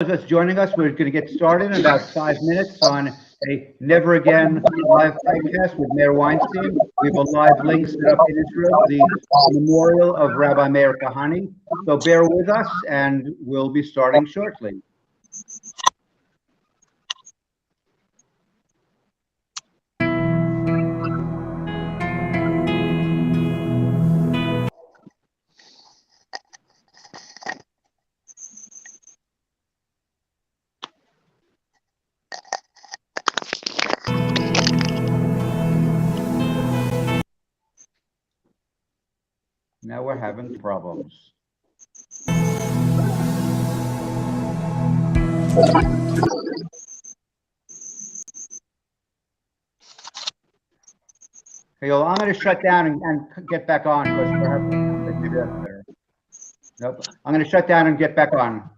That's joining us. We're going to get started in about 5 minutes on a Never Again live podcast with Meir Weinstein. We have a live link set up in Israel, the memorial of Rabbi Meir Kahane. So bear with us, and we'll be starting shortly. Now we're having problems. Okay, well, I'm going to shut down and get back on because perhaps maybe that's better. Nope. I'm going to shut down and get back on.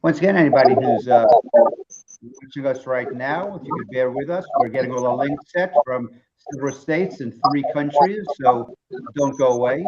Once again, anybody who's watching us right now, if you could bear with us, we're getting all the links set from several states and 3 countries, so don't go away.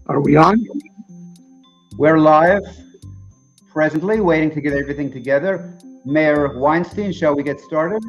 Are we on? We're live, presently waiting to get everything together. Meir Weinstein, shall we get started?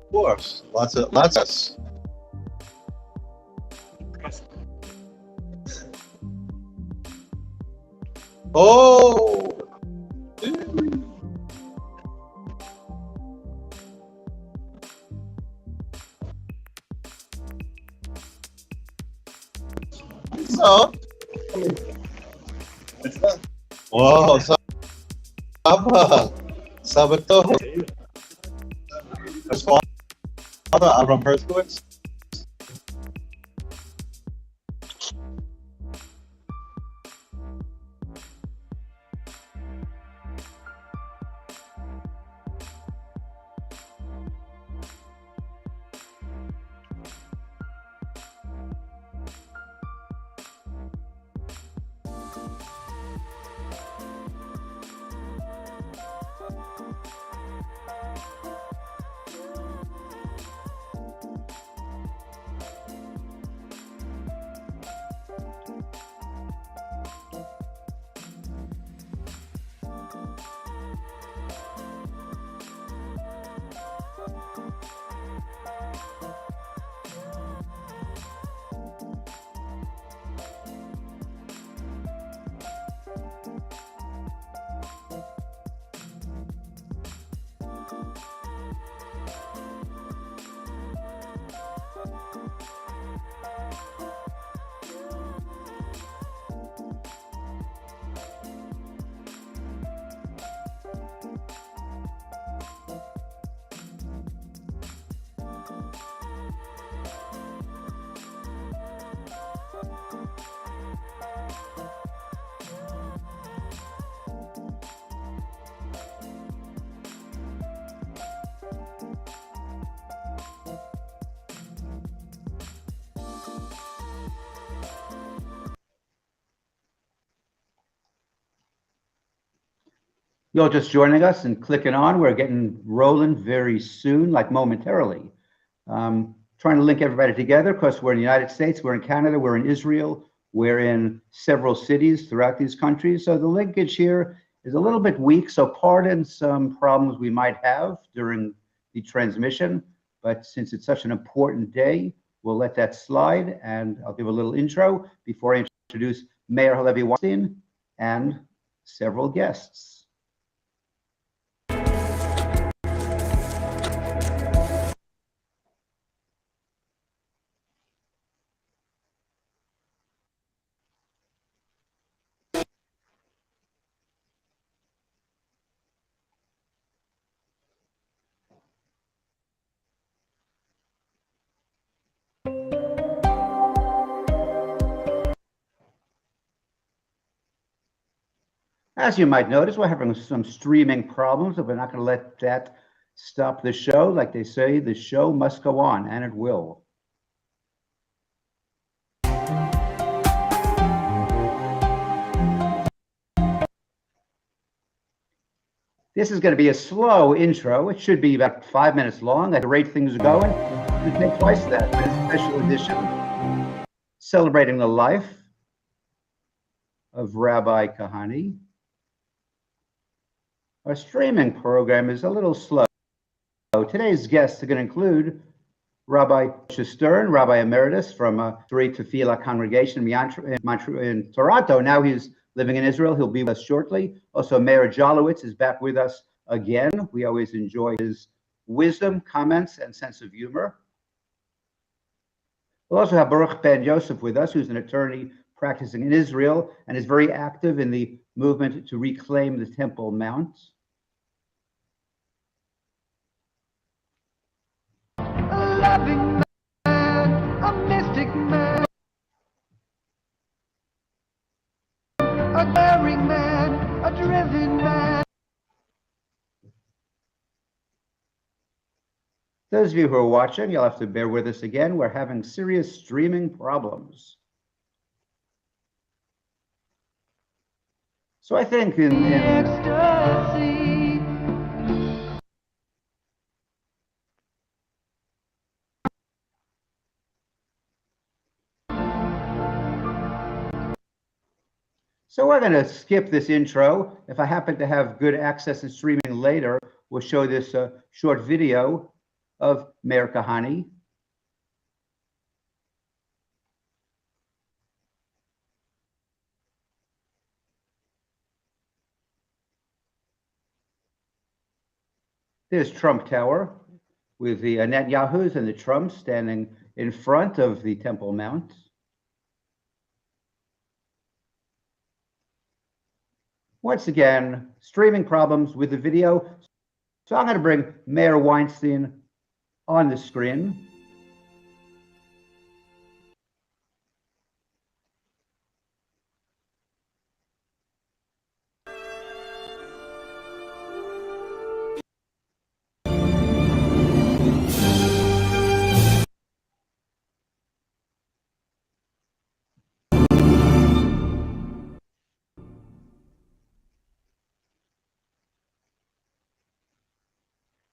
Of course, lots of. Oh, so. Wow, Sabato. Avram Herskowitz. You're just joining us and clicking on. We're getting rolling very soon, like momentarily. Trying to link everybody together because we're in the United States, we're in Canada, we're in Israel, we're in several cities throughout these countries. So the linkage here is a little bit weak, so pardon some problems we might have during the transmission. But since it's such an important day, we'll let that slide, and I'll give a little intro before I introduce Meir Halevi Weinstein and several guests. As you might notice, we're having some streaming problems, but we're not going to let that stop the show. Like they say, the show must go on, and it will. This is going to be a slow intro. It should be about 5 minutes long. At the rate things are going, it could take twice that. But it's a special edition celebrating the life of Rabbi Kahane. Our streaming program is a little slow. Today's guests are going to include Rabbi Stern, Rabbi Emeritus from Shaarei Tefillah congregation in Toronto. Now he's living in Israel. He'll be with us shortly. Also, Meir JOLOVITZ is back with us again. We always enjoy his wisdom, comments, and sense of humor. We'll also have BARUCH BEN-YOSEPH with us, who's an attorney practicing in Israel and is very active in the movement to reclaim the Temple Mount. A loving man, a mystic man, a daring man, a driven man. Those of you who are watching, you'll have to bear with us again. We're having serious streaming problems. So I think in Ecstasy. So we're going to skip this intro. If I happen to have good access and streaming later, we'll show this short video of Meir Kahane. There's Trump Tower with the Netanyahus and the Trumps standing in front of the Temple Mount. Once again, streaming problems with the video. So I'm going to bring Meir Weinstein on the screen.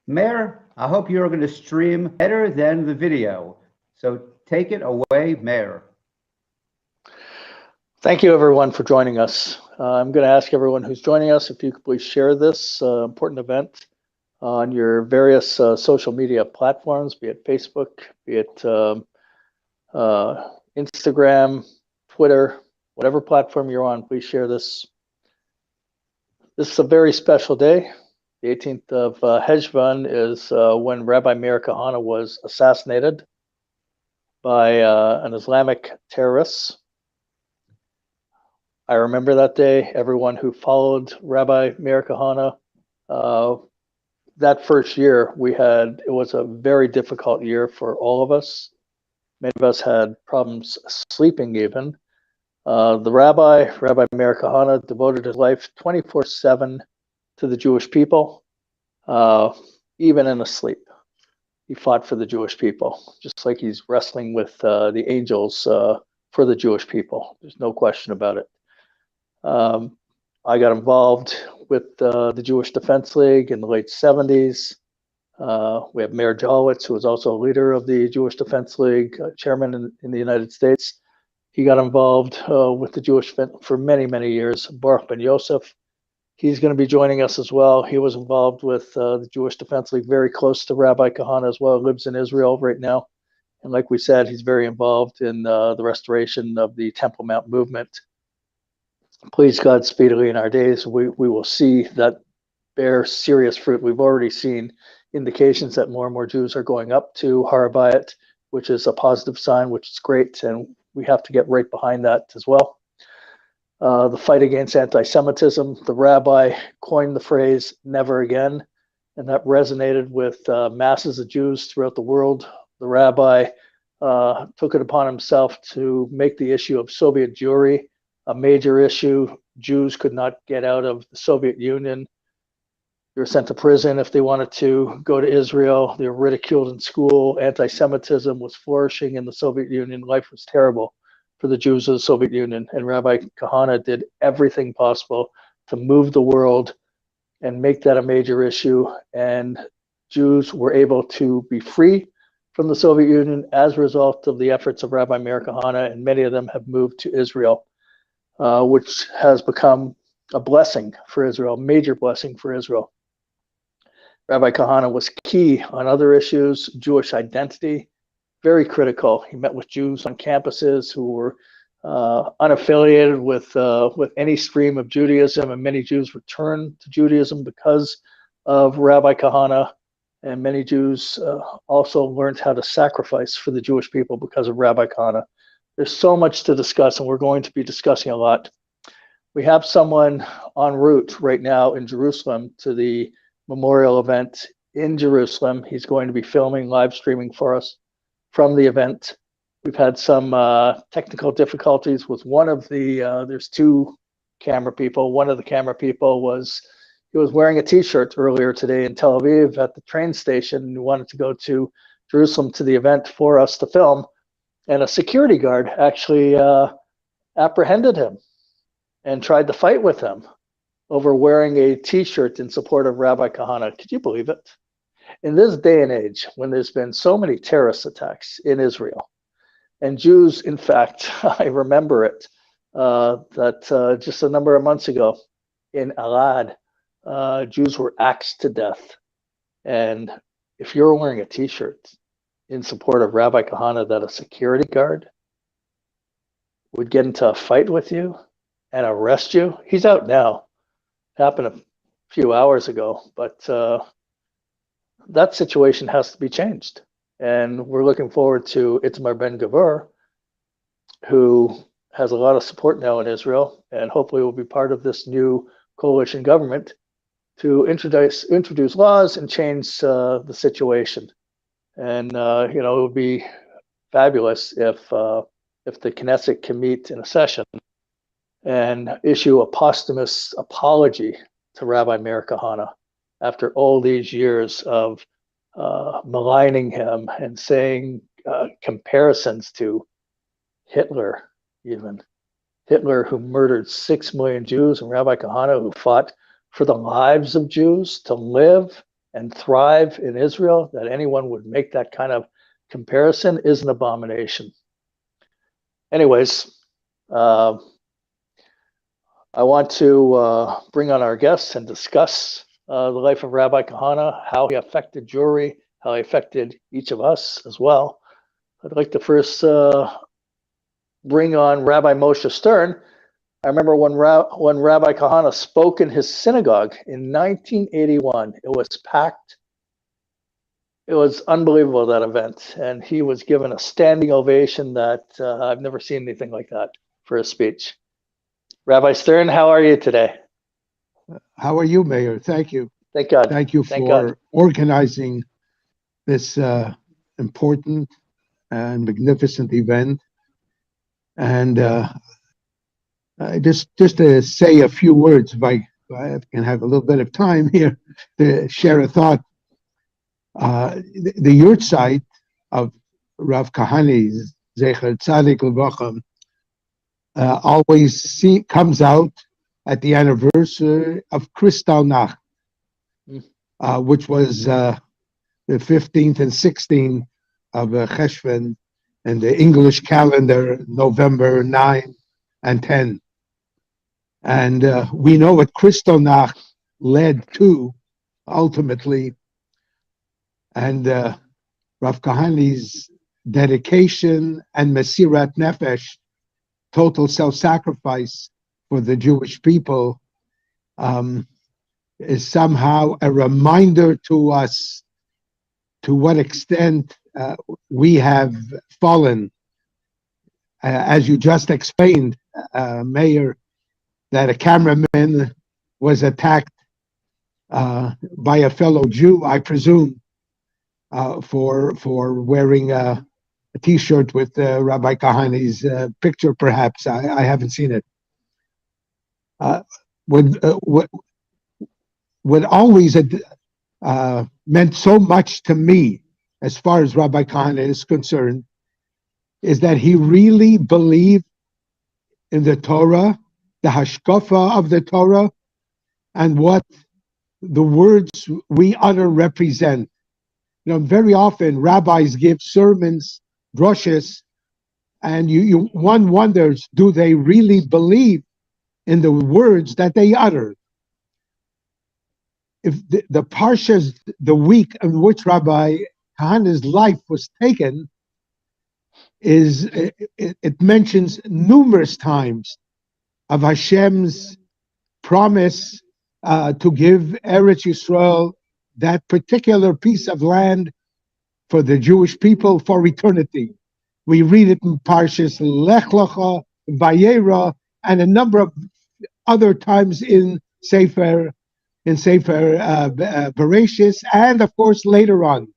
Meir, I hope you're going to stream better than the video. So take it away, Meir. Thank you, everyone, for joining us. I'm going to ask everyone who's joining us if you could please share this important event on your various social media platforms, be it Facebook, be it Instagram, Twitter, whatever platform you're on. Please share this. This is a very special day. The 18th of Heshvan is when Rabbi Meir Kahane was assassinated by an Islamic terrorist. I remember that day. Everyone who followed Rabbi Meir Kahane, that first year it was a very difficult year for all of us. Many of us had problems sleeping even. The Rabbi Meir Kahane, devoted his life 24/7 to the Jewish people, even in his sleep. He fought for the Jewish people, just like he's wrestling with the angels for the Jewish people. There's no question about it. I got involved with the Jewish Defense League in the late 70s. We have Mayor JOLOVITZ, who was also a leader of the Jewish Defense League, chairman in the United States. He got involved with the Jewish for many, many years. BARUCH BEN-YOSEPH, he's going to be joining us as well. He was involved with the Jewish Defense League, very close to Rabbi Kahane as well, lives in Israel right now. And like we said, he's very involved in the restoration of the Temple Mount movement. Please God, speedily in our days, we will see that bear serious fruit. We've already seen indications that more and more Jews are going up to Shaarei, which is a positive sign, which is great. And we have to get right behind that as well. The fight against anti-Semitism, the rabbi coined the phrase "never again," and that resonated with masses of Jews throughout the world. The rabbi took it upon himself to make the issue of Soviet Jewry a major issue. Jews could not get out of the Soviet Union. They were sent to prison if they wanted to go to Israel. They were ridiculed in school. Anti-Semitism was flourishing in the Soviet Union. Life was terrible for the Jews of the Soviet Union. And Rabbi Kahane did everything possible to move the world and make that a major issue. And Jews were able to be free from the Soviet Union as a result of the efforts of Rabbi Meir Kahane, and many of them have moved to Israel, which has become a blessing for Israel, major blessing for Israel. Rabbi Kahane was key on other issues, Jewish identity, very critical. He met with Jews on campuses who were unaffiliated with any stream of Judaism, and many Jews returned to Judaism because of Rabbi Kahane. and many Jews also learned how to sacrifice for the Jewish people because of Rabbi Kahane. There's so much to discuss, and we're going to be discussing a lot. We have someone en route right now in Jerusalem to the memorial event in Jerusalem. He's going to be filming, live streaming for us from the event. We've had some technical difficulties with one of the, there's two camera people. One of the camera people was wearing a t-shirt earlier today in Tel Aviv at the train station and wanted to go to Jerusalem to the event for us to film. And a security guard actually apprehended him and tried to fight with him over wearing a t-shirt in support of Rabbi Kahane. Could you believe it? In this day and age, when there's been so many terrorist attacks in Israel, and Jews, in fact, I remember it, that just a number of months ago in Alad, Jews were axed to death. And if you're wearing a t-shirt in support of Rabbi Kahane, that a security guard would get into a fight with you and arrest you. He's out now. Happened a few hours ago, but that situation has to be changed. And we're looking forward to Itamar Ben-Gvir, who has a lot of support now in Israel, and hopefully will be part of this new coalition government to introduce laws and change the situation. And you know, it would be fabulous if the Knesset can meet in a session and issue a posthumous apology to Rabbi Meir Kahane after all these years of maligning him and saying comparisons to Hitler, even Hitler, who murdered 6 million Jews, and Rabbi Kahane, who fought for the lives of Jews to live and thrive in Israel. That anyone would make that kind of comparison is an abomination. Anyways, I want to bring on our guests and discuss the life of Rabbi Kahane, how he affected Jewry, how he affected each of us as well. I'd like to first bring on Rabbi Moshe Stern. I remember when Rabbi Kahane spoke in his synagogue in 1981. It was packed. It was unbelievable, that event. And he was given a standing ovation that I've never seen anything like that for a speech. Rabbi Stern, how are you today? How are you, Meir? Thank you. Thank God. Thank you for organizing this important and magnificent event. And just to say a few words, if I can have a little bit of time here to share a thought. The yurt site of Rav Kahane's Zecher Tzadik Levacham always comes out at the anniversary of Kristallnacht, which was the 15th and 16th of Cheshvan in the English calendar, November 9 and 10. And we know what Kristallnacht led to ultimately. And Rav Kahane's dedication and Mesirat Nefesh, total self-sacrifice for the Jewish people, is somehow a reminder to us to what extent we have fallen. As you just explained, Meir, that a cameraman was attacked by a fellow Jew, I presume, for wearing a T-shirt with Rabbi Kahane's picture, perhaps. I haven't seen it. What always meant so much to me, as far as Rabbi Kahane is concerned, is that he really believed in the Torah, the hashkafa of the Torah, and what the words we utter represent. You know, very often rabbis give sermons, drushes, and one wonders, do they really believe in the words that they utter? If the parshas, the week in which Rabbi Kahane's life was taken, it mentions numerous times of Hashem's promise to give Eretz Yisrael that particular piece of land for the Jewish people for eternity. We read it in Parshas Lech Lecha, Vayera, and a number of other times in Sefer Bereshis, and of course later on.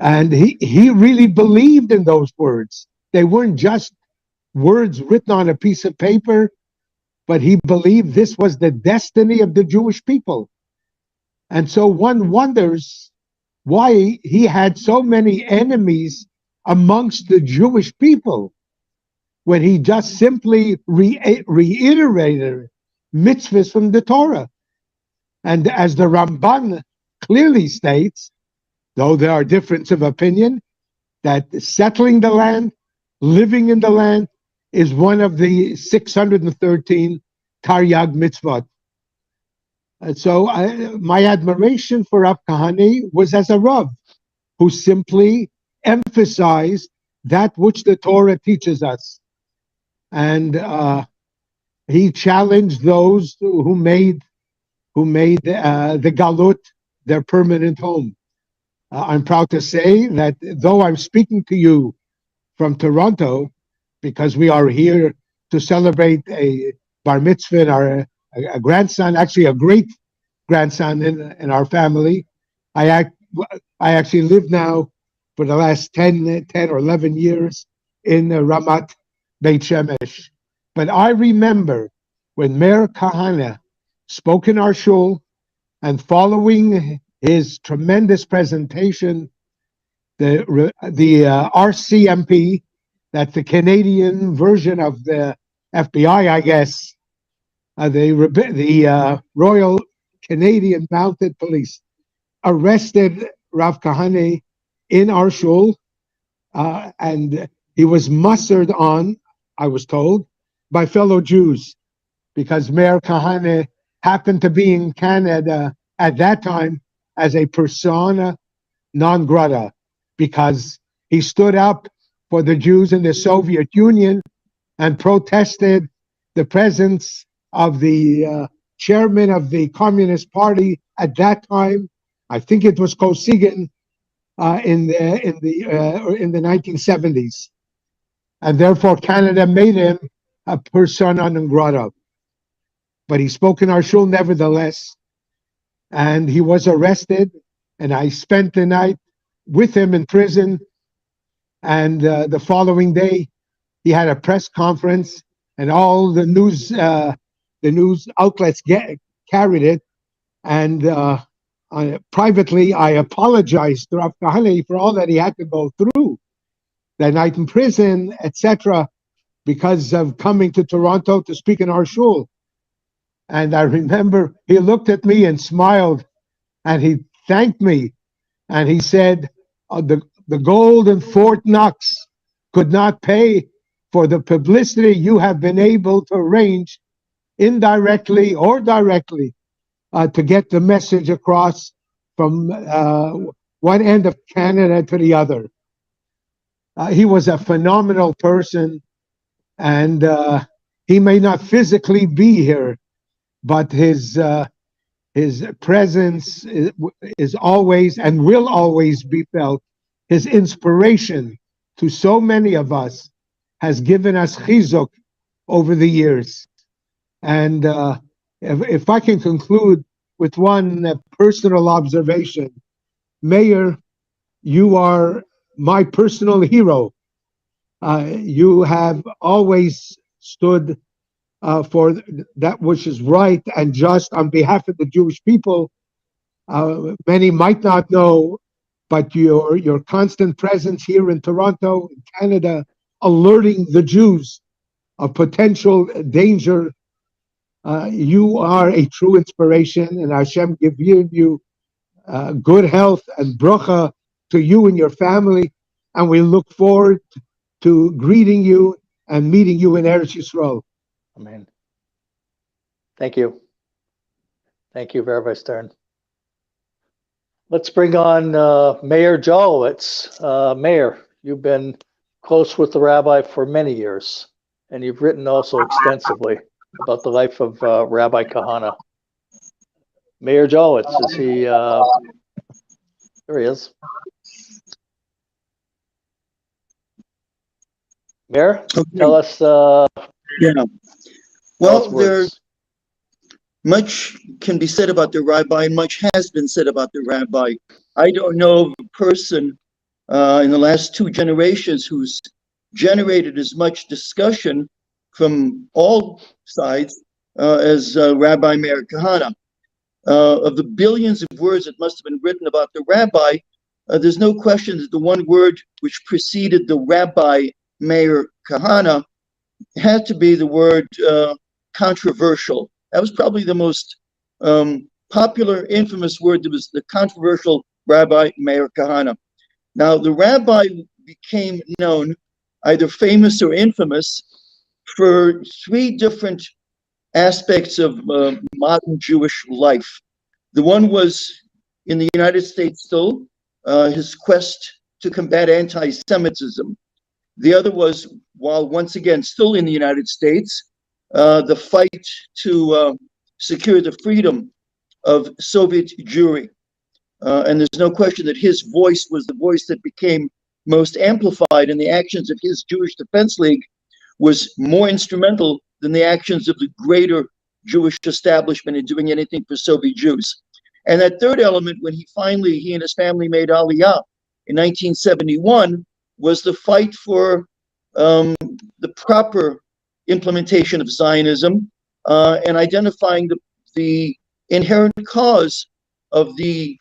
And he really believed in those words. They weren't just words written on a piece of paper, but he believed this was the destiny of the Jewish people. And so one wonders why he had so many enemies amongst the Jewish people when he just simply reiterated mitzvahs from the Torah. And as the Ramban clearly states, though there are differences of opinion, that settling the land, living in the land, is one of the 613 Taryag mitzvot. And so my admiration for Rav Kahane was as a Rav who simply emphasized that which the Torah teaches us. And he challenged those who made the Galut their permanent home. I'm proud to say that though I'm speaking to you from Toronto, because we are here to celebrate a bar mitzvah, a grandson, actually a great grandson in our family. I actually live now for the last 10 or 11 years in Ramat Beit Shemesh. But I remember when Meir Kahane spoke in our shul, and following his tremendous presentation, the RCMP, that's the Canadian version of the FBI, I guess, the Royal Canadian Mounted Police, arrested Rav Kahane in our shul, and he was mustered on, I was told, by fellow Jews, because Meir Kahane happened to be in Canada at that time as a persona non grata, because he stood up for the Jews in the Soviet Union and protested the presence of the chairman of the Communist Party at that time. I think it was Kosygin in the 1970s, and therefore Canada made him a persona non grata. But he spoke in our shul nevertheless, and he was arrested, and I spent the night with him in prison. And the following day, he had a press conference, and all the news outlets carried it. And privately, I apologized to Rav Kahane for all that he had to go through that night in prison, etc., because of coming to Toronto to speak in our shul. And I remember he looked at me and smiled, and he thanked me, and he said, the gold in Fort Knox could not pay for the publicity you have been able to arrange, indirectly or directly, to get the message across from one end of Canada to the other. He was a phenomenal person, and he may not physically be here, but his presence is always and will always be felt. His inspiration to so many of us has given us chizuk over the years. And if I can conclude with one personal observation, Meir, you are my personal hero. You have always stood for that which is right and just on behalf of the Jewish people. Many might not know, but your constant presence here in Toronto, in Canada, alerting the Jews of potential danger, you are a true inspiration, and Hashem give you good health and bracha to you and your family, and we look forward to greeting you and meeting you in Eretz Yisrael. Amen. Thank you. Thank you, Rabbi Stern. Let's bring on Meir JOLOVITZ. Meir, you've been close with the rabbi for many years, and you've written also extensively about the life of Rabbi Kahane. Meir JOLOVITZ, is he, there he is. Meir, tell us, Yeah. tell Well, us words. much can be said about the rabbi, and much has been said about the rabbi. I don't know of a person in the last 2 generations who's generated as much discussion from all sides as Rabbi Meir Kahane. Of the billions of words that must have been written about the rabbi, there's no question that the one word which preceded the Rabbi Meir Kahane had to be the word controversial. That was probably the most popular, infamous word. That was the controversial Rabbi Meir Kahane. Now, the rabbi became known, either famous or infamous, for 3 different aspects of modern Jewish life. The one was in the United States still, his quest to combat anti-Semitism. The other was, while once again still in the United States, the fight to secure the freedom of Soviet Jewry. And there's no question that his voice was the voice that became most amplified, and the actions of his Jewish Defense League was more instrumental than the actions of the greater Jewish establishment in doing anything for Soviet Jews. And that third element, when he and his family made Aliyah in 1971, was the fight for the proper implementation of Zionism and identifying the inherent cause of the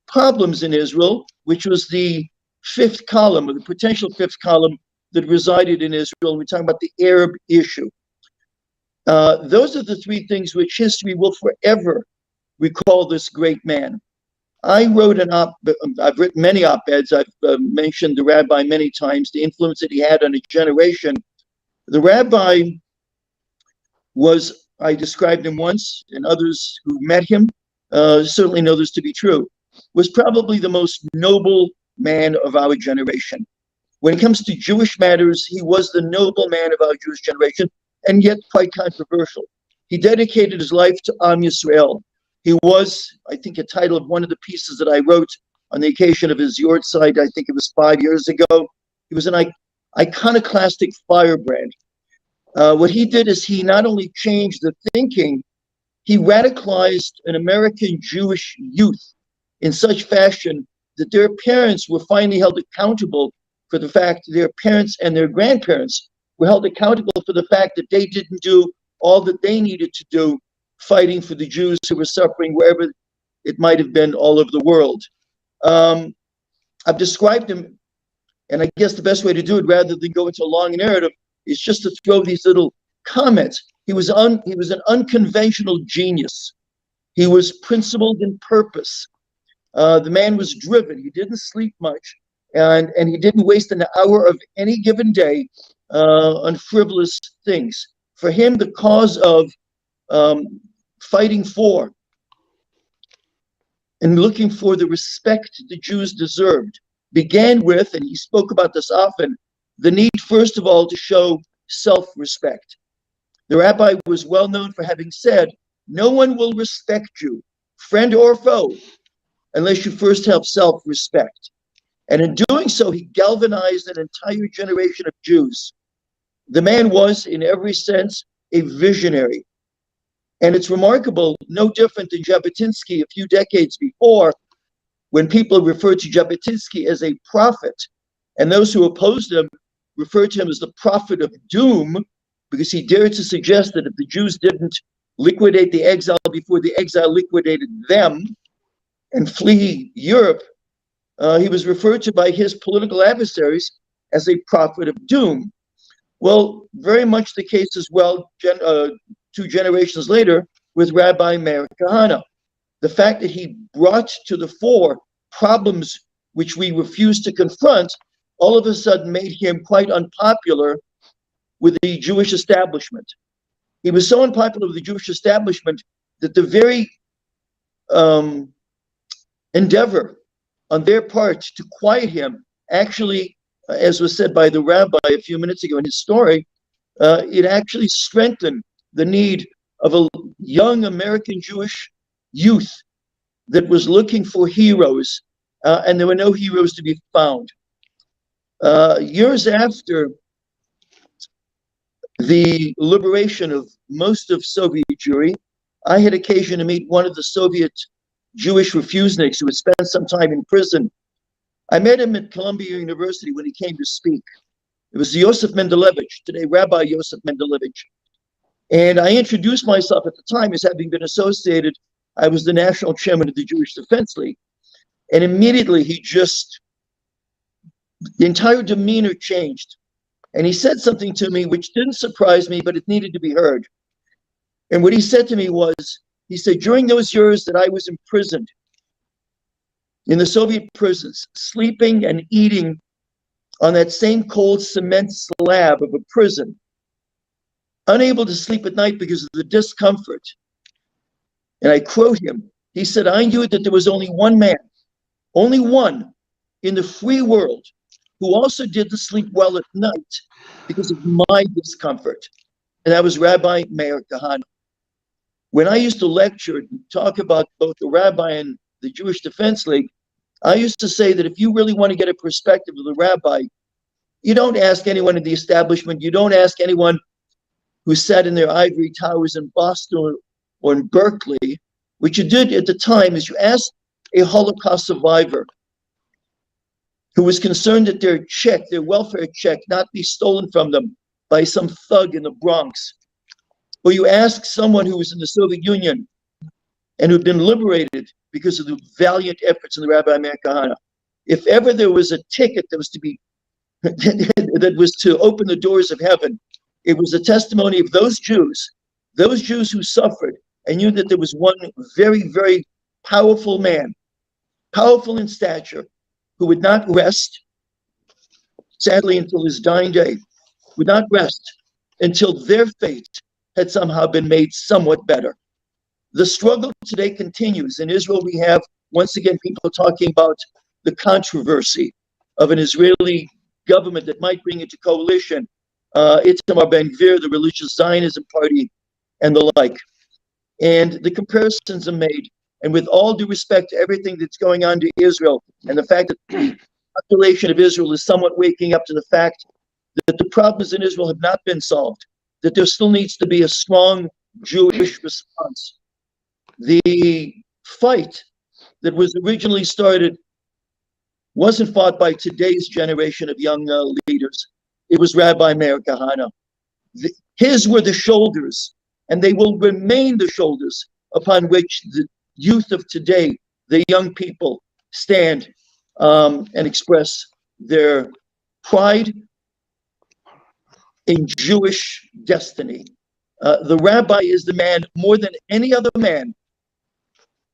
problems in Israel, which was the 5th column, or the potential 5th column that resided in Israel. We're talking about the Arab issue. Those are the 3 things which history will forever recall this great man. I've written many op-eds. I've mentioned the rabbi many times, the influence that he had on a generation. The rabbi was, I described him once, and others who met him certainly know this to be true, was probably the most noble man of our generation. When it comes to Jewish matters, he was the noble man of our Jewish generation, and yet quite controversial. He dedicated his life to Am Yisrael. He was, I think, a title of one of the pieces that I wrote on the occasion of his Yortzeit, I think it was 5 years ago. He was an iconoclastic firebrand. What he did is he not only changed the thinking, he radicalized an American Jewish youth in such fashion that their parents were finally held accountable for the fact that their parents and their grandparents were held accountable for the fact that they didn't do all that they needed to do fighting for the Jews who were suffering wherever it might have been all over the world. I've described him, and I guess the best way to do it, rather than go into a long narrative, is just to throw these little comments. He was an unconventional genius. He was principled in purpose. The man was driven. He didn't sleep much, and he didn't waste an hour of any given day on frivolous things. For him, the cause of fighting for and looking for the respect the Jews deserved began with, and he spoke about this often, the need, first of all, to show self-respect. The rabbi was well known for having said, "No one will respect you, friend or foe, unless you first have self-respect." And in doing so, he galvanized an entire generation of Jews. The man was, in every sense, a visionary. And it's remarkable, no different than Jabotinsky a few decades before, when people referred to Jabotinsky as a prophet, and those who opposed him referred to him as the prophet of doom, because he dared to suggest that if the Jews didn't liquidate the exile before the exile liquidated them and flee Europe, he was referred to by his political adversaries as a prophet of doom. Well, very much the case as well, 2 generations later, with Rabbi Meir Kahane. The fact that he brought to the fore problems which we refused to confront, all of a sudden made him quite unpopular with the Jewish establishment. He was so unpopular with the Jewish establishment that the very endeavor on their part to quiet him actually, as was said by the rabbi a few minutes ago in his story, it actually strengthened the need of a young American Jewish youth that was looking for heroes, and there were no heroes to be found. Years after the liberation of most of Soviet Jewry, I had occasion to meet one of the Soviet Jewish refuseniks who had spent some time in prison. I met him at Columbia University when he came to speak. It was Yosef Mendelevich, today Rabbi Yosef Mendelevich. And I introduced myself at the time as having been associated. I was the national chairman of the Jewish Defense League. And immediately the entire demeanor changed. And he said something to me which didn't surprise me, but it needed to be heard. And what he said to me was, he said, during those years that I was imprisoned in the Soviet prisons, sleeping and eating on that same cold cement slab of a prison, unable to sleep at night because of the discomfort. And I quote him, he said, I knew that there was only one man, only one in the free world who also did sleep well at night because of my discomfort. And that was Rabbi Meir Kahane. When I used to lecture and talk about both the rabbi and the Jewish Defense League, I used to say that if you really want to get a perspective of the rabbi, you don't ask anyone in the establishment, you don't ask anyone who sat in their ivory towers in Boston or in Berkeley. What you did at the time is you asked a Holocaust survivor who was concerned that their check, their welfare check, not be stolen from them by some thug in the Bronx. Or you ask someone who was in the Soviet Union and who'd been liberated because of the valiant efforts of the Rabbi Meir Kahane. If ever there was a ticket that was to be, that was to open the doors of heaven, it was a testimony of those Jews who suffered and knew that there was one very, very powerful man, powerful in stature, who would not rest, sadly until his dying day, would not rest until their fate had somehow been made somewhat better. The struggle today continues. In Israel, we have, once again, people talking about the controversy of an Israeli government that might bring into coalition Itamar Ben-Gvir, the religious Zionism party, and the like. And the comparisons are made. And with all due respect to everything that's going on to Israel, and the fact that the population of Israel is somewhat waking up to the fact that the problems in Israel have not been solved, that there still needs to be a strong Jewish response. The fight that was originally started wasn't fought by today's generation of young leaders. It was Rabbi Meir Kahane. His were the shoulders, and they will remain the shoulders upon which the youth of today, the young people, stand and express their pride in Jewish destiny. The rabbi is the man more than any other man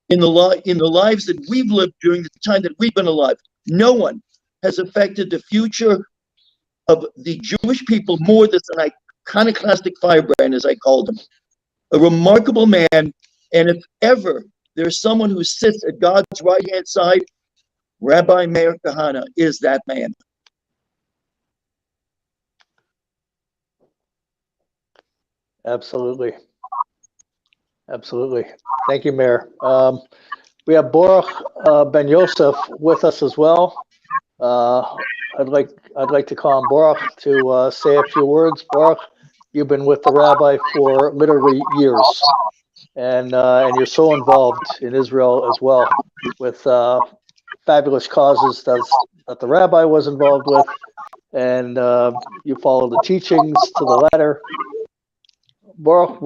in the lives that we've lived during the time that we've been alive. No one has affected the future of the Jewish people more than an iconoclastic firebrand, as I called him. A remarkable man, and if ever there's someone who sits at God's right-hand side, Rabbi Meir Kahane is that man. Absolutely. Absolutely. Thank you, Meir. We have BARUCH BEN-YOSEPH with us as well. I'd like to call on BARUCH to say a few words. BARUCH, you've been with the rabbi for literally years, and you're so involved in Israel as well with fabulous causes that the rabbi was involved with, and you follow the teachings to the letter. BARUCH,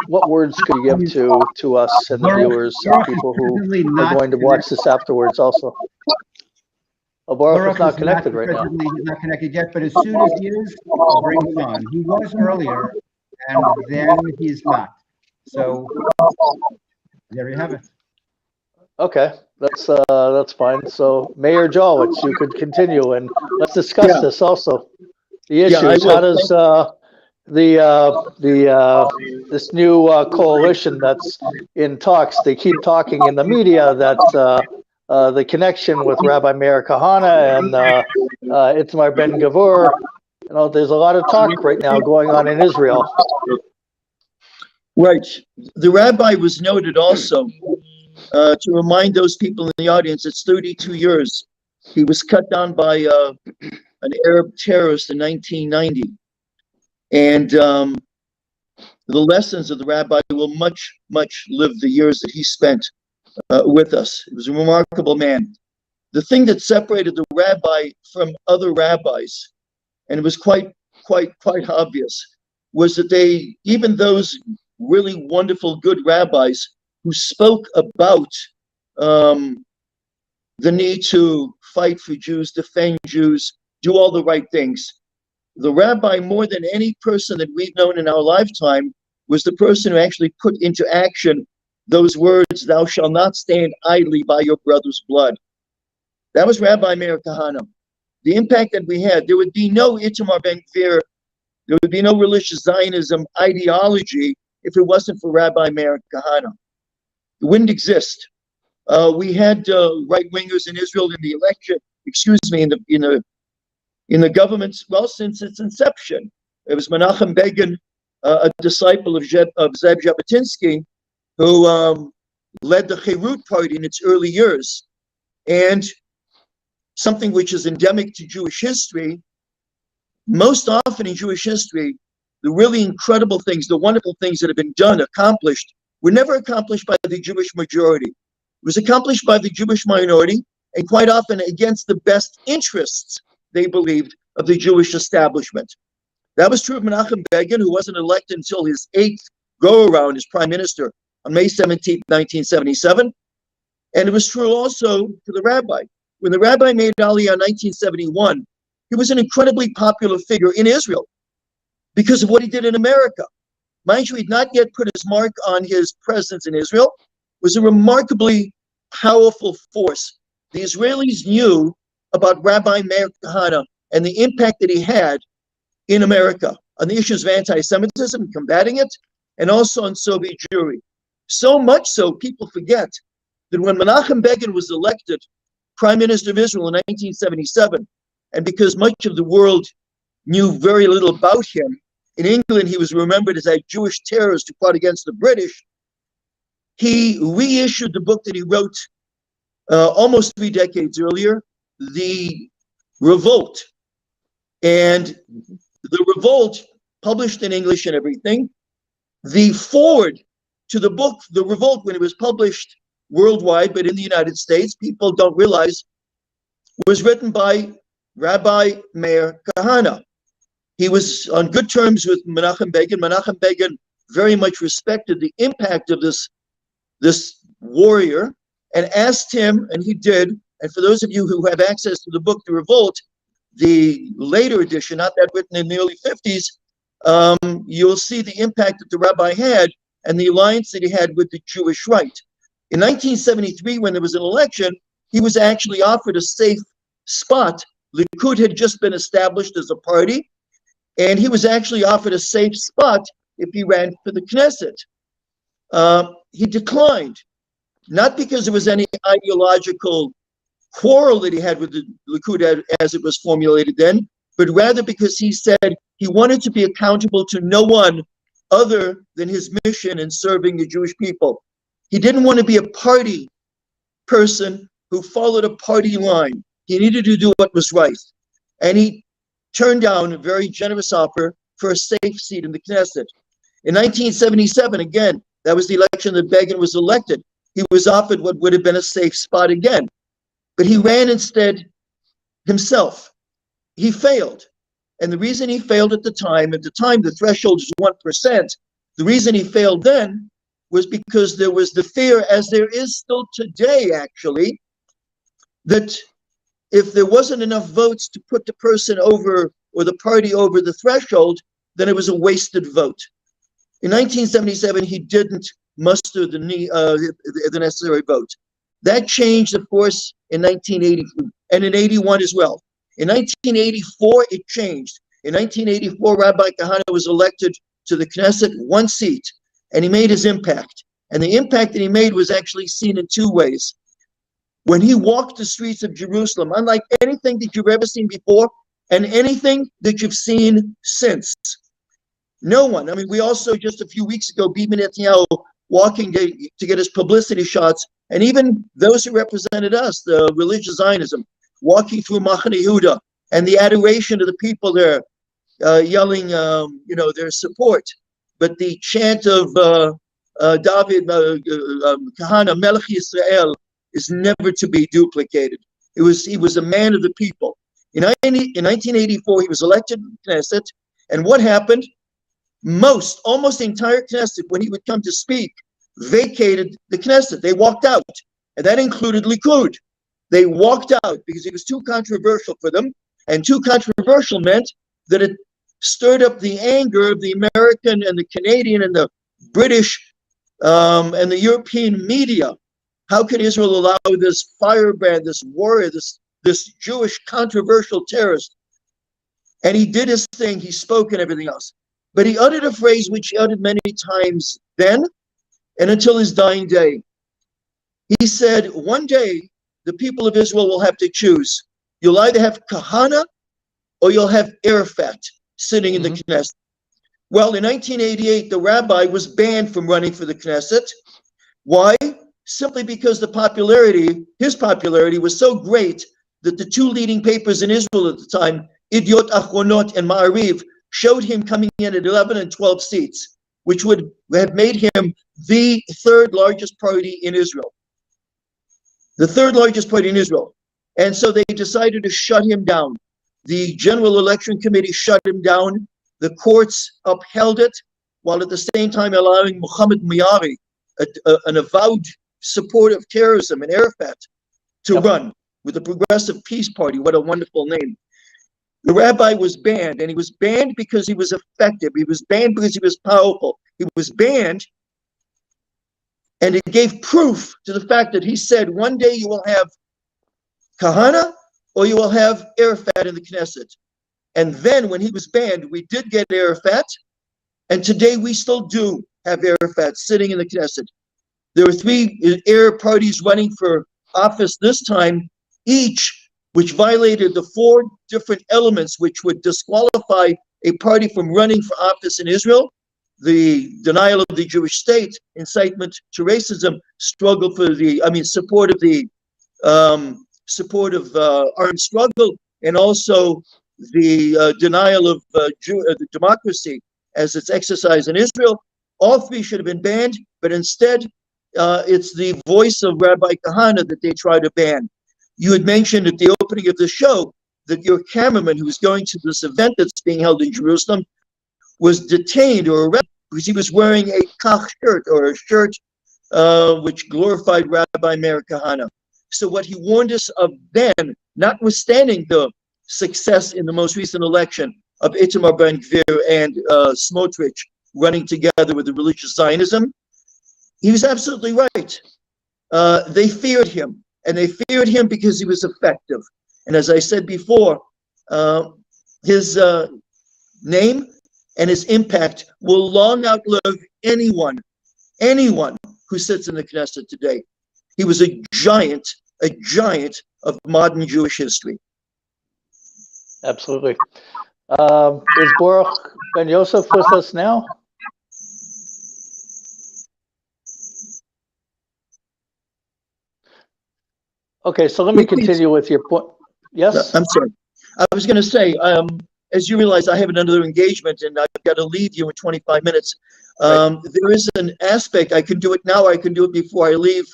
what words could you give to us and the viewers and people who are going to watch this afterwards also? Oh, BARUCH is not connected right now. He's not connected yet, but as soon as he is, I'll bring him on. He was earlier, and then he's not. So there you have it. Okay, that's fine. So Mayor JOLOVITZ, you could continue, and let's discuss this also. The issues. How does this new coalition that's in talks? They keep talking in the media that the connection with Rabbi Meir Kahane and Itamar Ben-Gvir. You know, there's a lot of talk right now going on in Israel. Right. The rabbi was noted also to remind those people in the audience, it's 32 years. He was cut down by an Arab terrorist in 1990. And the lessons of the rabbi will much live the years that he spent with us. He was a remarkable man. The thing that separated the rabbi from other rabbis, and it was quite obvious, was that they, even those really wonderful, good rabbis who spoke about the need to fight for Jews, defend Jews, do all the right things. The rabbi, more than any person that we've known in our lifetime, was the person who actually put into action those words, "Thou shalt not stand idly by your brother's blood." That was Rabbi Meir Kahane. The impact that we had, there would be no Itamar Ben-Gvir, there would be no religious Zionism ideology if it wasn't for Rabbi Meir Kahane. It wouldn't exist. We had right-wingers in Israel in the election, in the government, well, since its inception. It was Menachem Begin, a disciple of Zev Jabotinsky, who led the Cherut Party in its early years. And something which is endemic to Jewish history, most often in Jewish history, the really incredible things, the wonderful things that have been done, accomplished, were never accomplished by the Jewish majority. It was accomplished by the Jewish minority, and quite often against the best interests, they believed, of the Jewish establishment. That was true of Menachem Begin, who wasn't elected until his 8th go-around as prime minister on May 17, 1977. And it was true also to the rabbi. When the rabbi made Aliyah in 1971, he was an incredibly popular figure in Israel because of what he did in America. Mind you, he'd not yet put his mark on his presence in Israel. It was a remarkably powerful force. The Israelis knew about Rabbi Meir Kahane and the impact that he had in America on the issues of anti-Semitism and combating it, and also on Soviet Jewry. So much so, people forget that when Menachem Begin was elected Prime Minister of Israel in 1977, and because much of the world knew very little about him, in England he was remembered as a Jewish terrorist who fought against the British. He reissued the book that he wrote almost 3 decades earlier, The Revolt. And The Revolt, published in English and everything, the foreword to the book, The Revolt, when it was published worldwide, but in the United States, people don't realize, was written by Rabbi Meir Kahane. He was on good terms with Menachem Begin. Menachem Begin very much respected the impact of this warrior and asked him, and he did. And for those of you who have access to the book, The Revolt, the later edition, not that written in the early 50s, you'll see the impact that the rabbi had and the alliance that he had with the Jewish right. In 1973, when there was an election, he was actually offered a safe spot. Likud had just been established as a party, and he was actually offered a safe spot if he ran for the Knesset. He declined, not because there was any ideological quarrel that he had with the Likud as it was formulated then, but rather because he said he wanted to be accountable to no one other than his mission in serving the Jewish people. He didn't want to be a party person who followed a party line. He needed to do what was right. And he turned down a very generous offer for a safe seat in the Knesset. In 1977, again, that was the election that Begin was elected. He was offered what would have been a safe spot again. But he ran instead himself. He failed. And the reason he failed at the time the threshold was 1%. The reason he failed then was because there was the fear, as there is still today actually, that if there wasn't enough votes to put the person over or the party over the threshold, then it was a wasted vote. In 1977, he didn't muster the necessary vote. That changed, of course, in 1980 and in 81 as well. In 1984, it changed. In 1984, Rabbi Kahane was elected to the Knesset, 1 seat, and he made his impact. And the impact that he made was actually seen in 2 ways. When he walked the streets of Jerusalem, unlike anything that you've ever seen before and anything that you've seen since. No one. I mean, we also, just a few weeks ago, Bibi Netanyahu walking to get his publicity shots, and even those who represented us, the religious Zionism, walking through Machane Yehuda, and the adoration of the people there, yelling, their support. But the chant of David, Kahane, Melech Yisrael, is never to be duplicated. He was a man of the people. In 1984, he was elected to the Knesset, and what happened? Almost the entire Knesset, when he would come to speak, vacated the Knesset. They walked out, and that included Likud. They walked out because it was too controversial for them, and too controversial meant that it stirred up the anger of the American and the Canadian and the British and the European media. How could Israel allow this firebrand, this warrior, this Jewish controversial terrorist? And he did his thing, he spoke and everything else. But he uttered a phrase which he uttered many times then and until his dying day. He said, one day, the people of Israel will have to choose. You'll either have Kahane or you'll have Arafat sitting in the Knesset. Well, in 1988, the rabbi was banned from running for the Knesset. Why? Simply because his popularity was so great that the two leading papers in Israel at the time, Idiot Achronot and Ma'ariv, showed him coming in at 11 and 12 seats, which would have made him the third largest party in Israel. The third largest party in Israel. And so they decided to shut him down. The General Election Committee shut him down. The courts upheld it, while at the same time allowing Mohammed Meir, an avowed supporter of terrorism and Arafat, to run with the Progressive Peace Party. What a wonderful name. The rabbi was banned, and he was banned because he was effective. He was banned because he was powerful. He was banned, and it gave proof to the fact that he said, one day you will have Kahane or you will have Arafat in the Knesset. And then when he was banned, we did get Arafat, and today we still do have Arafat sitting in the Knesset. There were three Arab parties running for office this time, each which violated the four different elements which would disqualify a party from running for office in Israel: the denial of the Jewish state, incitement to racism, support of armed struggle, and also the denial of the democracy as it's exercised in Israel. All three should have been banned, but instead it's the voice of Rabbi Kahane that they try to ban. You had mentioned at the opening of the show that your cameraman who was going to this event that's being held in Jerusalem was detained or arrested because he was wearing a kach shirt, or a shirt which glorified Rabbi Meir Kahane. So what he warned us of then, notwithstanding the success in the most recent election of Itamar Ben-Gvir and Smotrich running together with the religious Zionism, he was absolutely right. They feared him, and they feared him because he was effective. And as I said before, his name and his impact will long outlive anyone who sits in the Knesset today. He was a giant of modern Jewish history. Absolutely. Is Baruch Ben-YOSEPH with us now? Okay, so let me continue with your point. Yes? I'm sorry. I was going to say, as you realize, I have another engagement and I've got to leave you in 25 minutes. Right. There is an aspect, I can do it now, or I can do it before I leave,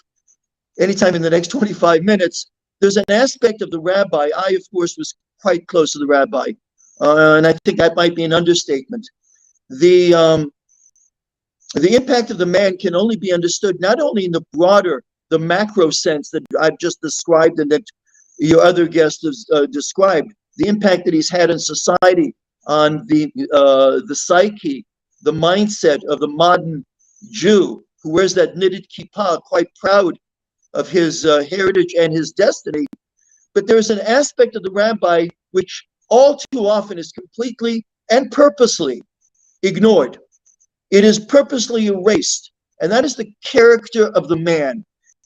anytime in the next 25 minutes. There's an aspect of the rabbi. I, of course, was quite close to the rabbi, and I think that might be an understatement. The impact of the man can only be understood not only in the macro sense that I've just described and that your other guest has described, the impact that he's had in society, on the psyche, the mindset of the modern Jew who wears that knitted kippah, quite proud of his heritage and his destiny. But there's an aspect of the rabbi which all too often is completely and purposely ignored. It is purposely erased, and that is the character of the man.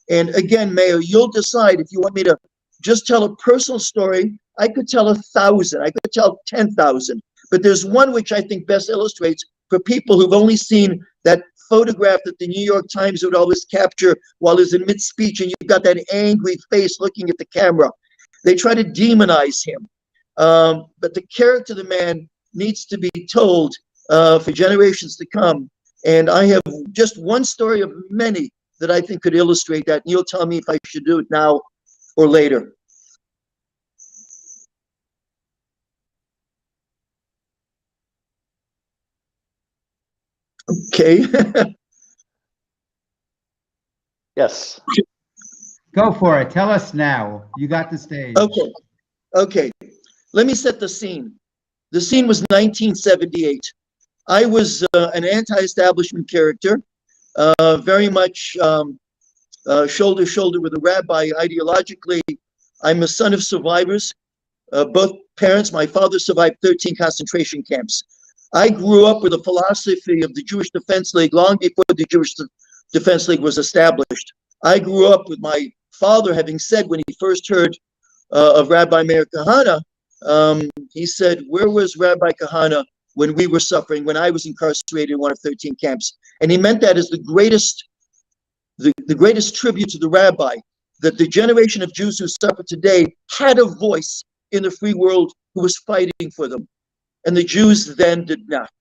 And again, Meir, you'll decide if you want me to just tell a personal story. I could tell 1,000, I could tell 10,000, but there's one which I think best illustrates for people who've only seen that photograph that the New York Times would always capture while he's in mid-speech, and you've got that angry face looking at the camera. They try to demonize him. But the character of the man needs to be told for generations to come. And I have just one story of many that I think could illustrate that. And you'll tell me if I should do it now or later. Okay. Yes. Go for it. Tell us now. You got the stage. Okay. Let me set the scene. The scene was 1978. I was an anti-establishment character, very much shoulder to shoulder with a rabbi ideologically. I'm a son of survivors. Both parents, my father survived 13 concentration camps. I grew up with a philosophy of the Jewish Defense League long before the Jewish Defense League was established. I grew up with my father having said when he first heard of Rabbi Meir Kahane, he said, "Where was Rabbi Kahane when we were suffering, when I was incarcerated in one of 13 camps?" And he meant that as the greatest tribute to the rabbi, that the generation of Jews who suffer today had a voice in the free world who was fighting for them. And the Jews then did not.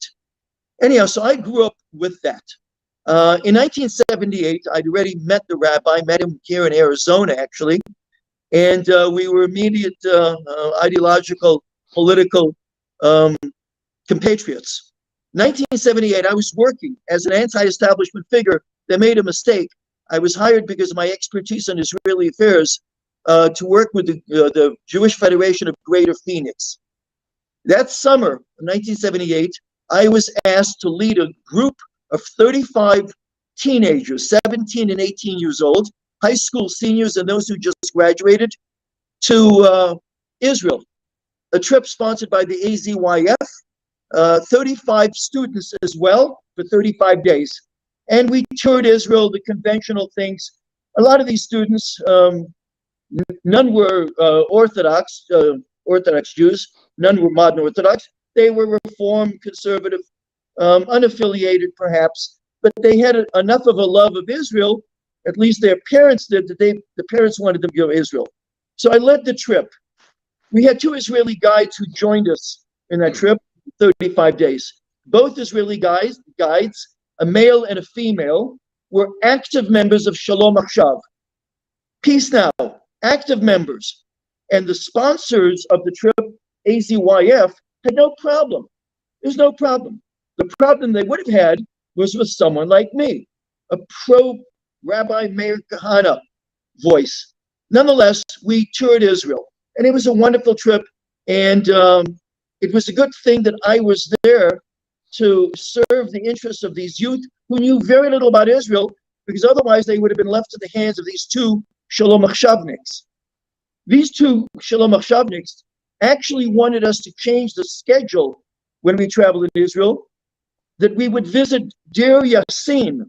Anyhow, so I grew up with that. In 1978, I'd already met the rabbi, met him here in Arizona, actually. And we were immediate ideological, political compatriots. 1978, I was working as an anti-establishment figure that made a mistake. I was hired because of my expertise in Israeli affairs to work with the Jewish Federation of Greater Phoenix. That summer, 1978, I was asked to lead a group of 35 teenagers, 17 and 18 years old, high school seniors and those who just graduated, to Israel. A trip sponsored by the AZYF, 35 students as well for 35 days. And we toured Israel, the conventional things. A lot of these students, none were Orthodox Jews, none were modern Orthodox. They were Reform, conservative, unaffiliated perhaps, but they had enough of a love of Israel, at least their parents did, that the parents wanted them to go to Israel. So I led the trip. We had 2 Israeli guides who joined us in that trip, 35 days. Both Israeli guides, a male and a female, were active members of Shalom Achshav. Peace Now, active members. And the sponsors of the trip, AZYF, had no problem. There's no problem. The problem they would have had was with someone like me, a pro-Rabbi Meir Kahane voice. Nonetheless, we toured Israel, and it was a wonderful trip, and it was a good thing that I was there to serve the interests of these youth who knew very little about Israel, because otherwise they would have been left to the hands of these 2 Shalom Achshavniks. These 2 Shalom Achshavniks actually wanted us to change the schedule when we traveled in Israel, that we would visit Deir Yassin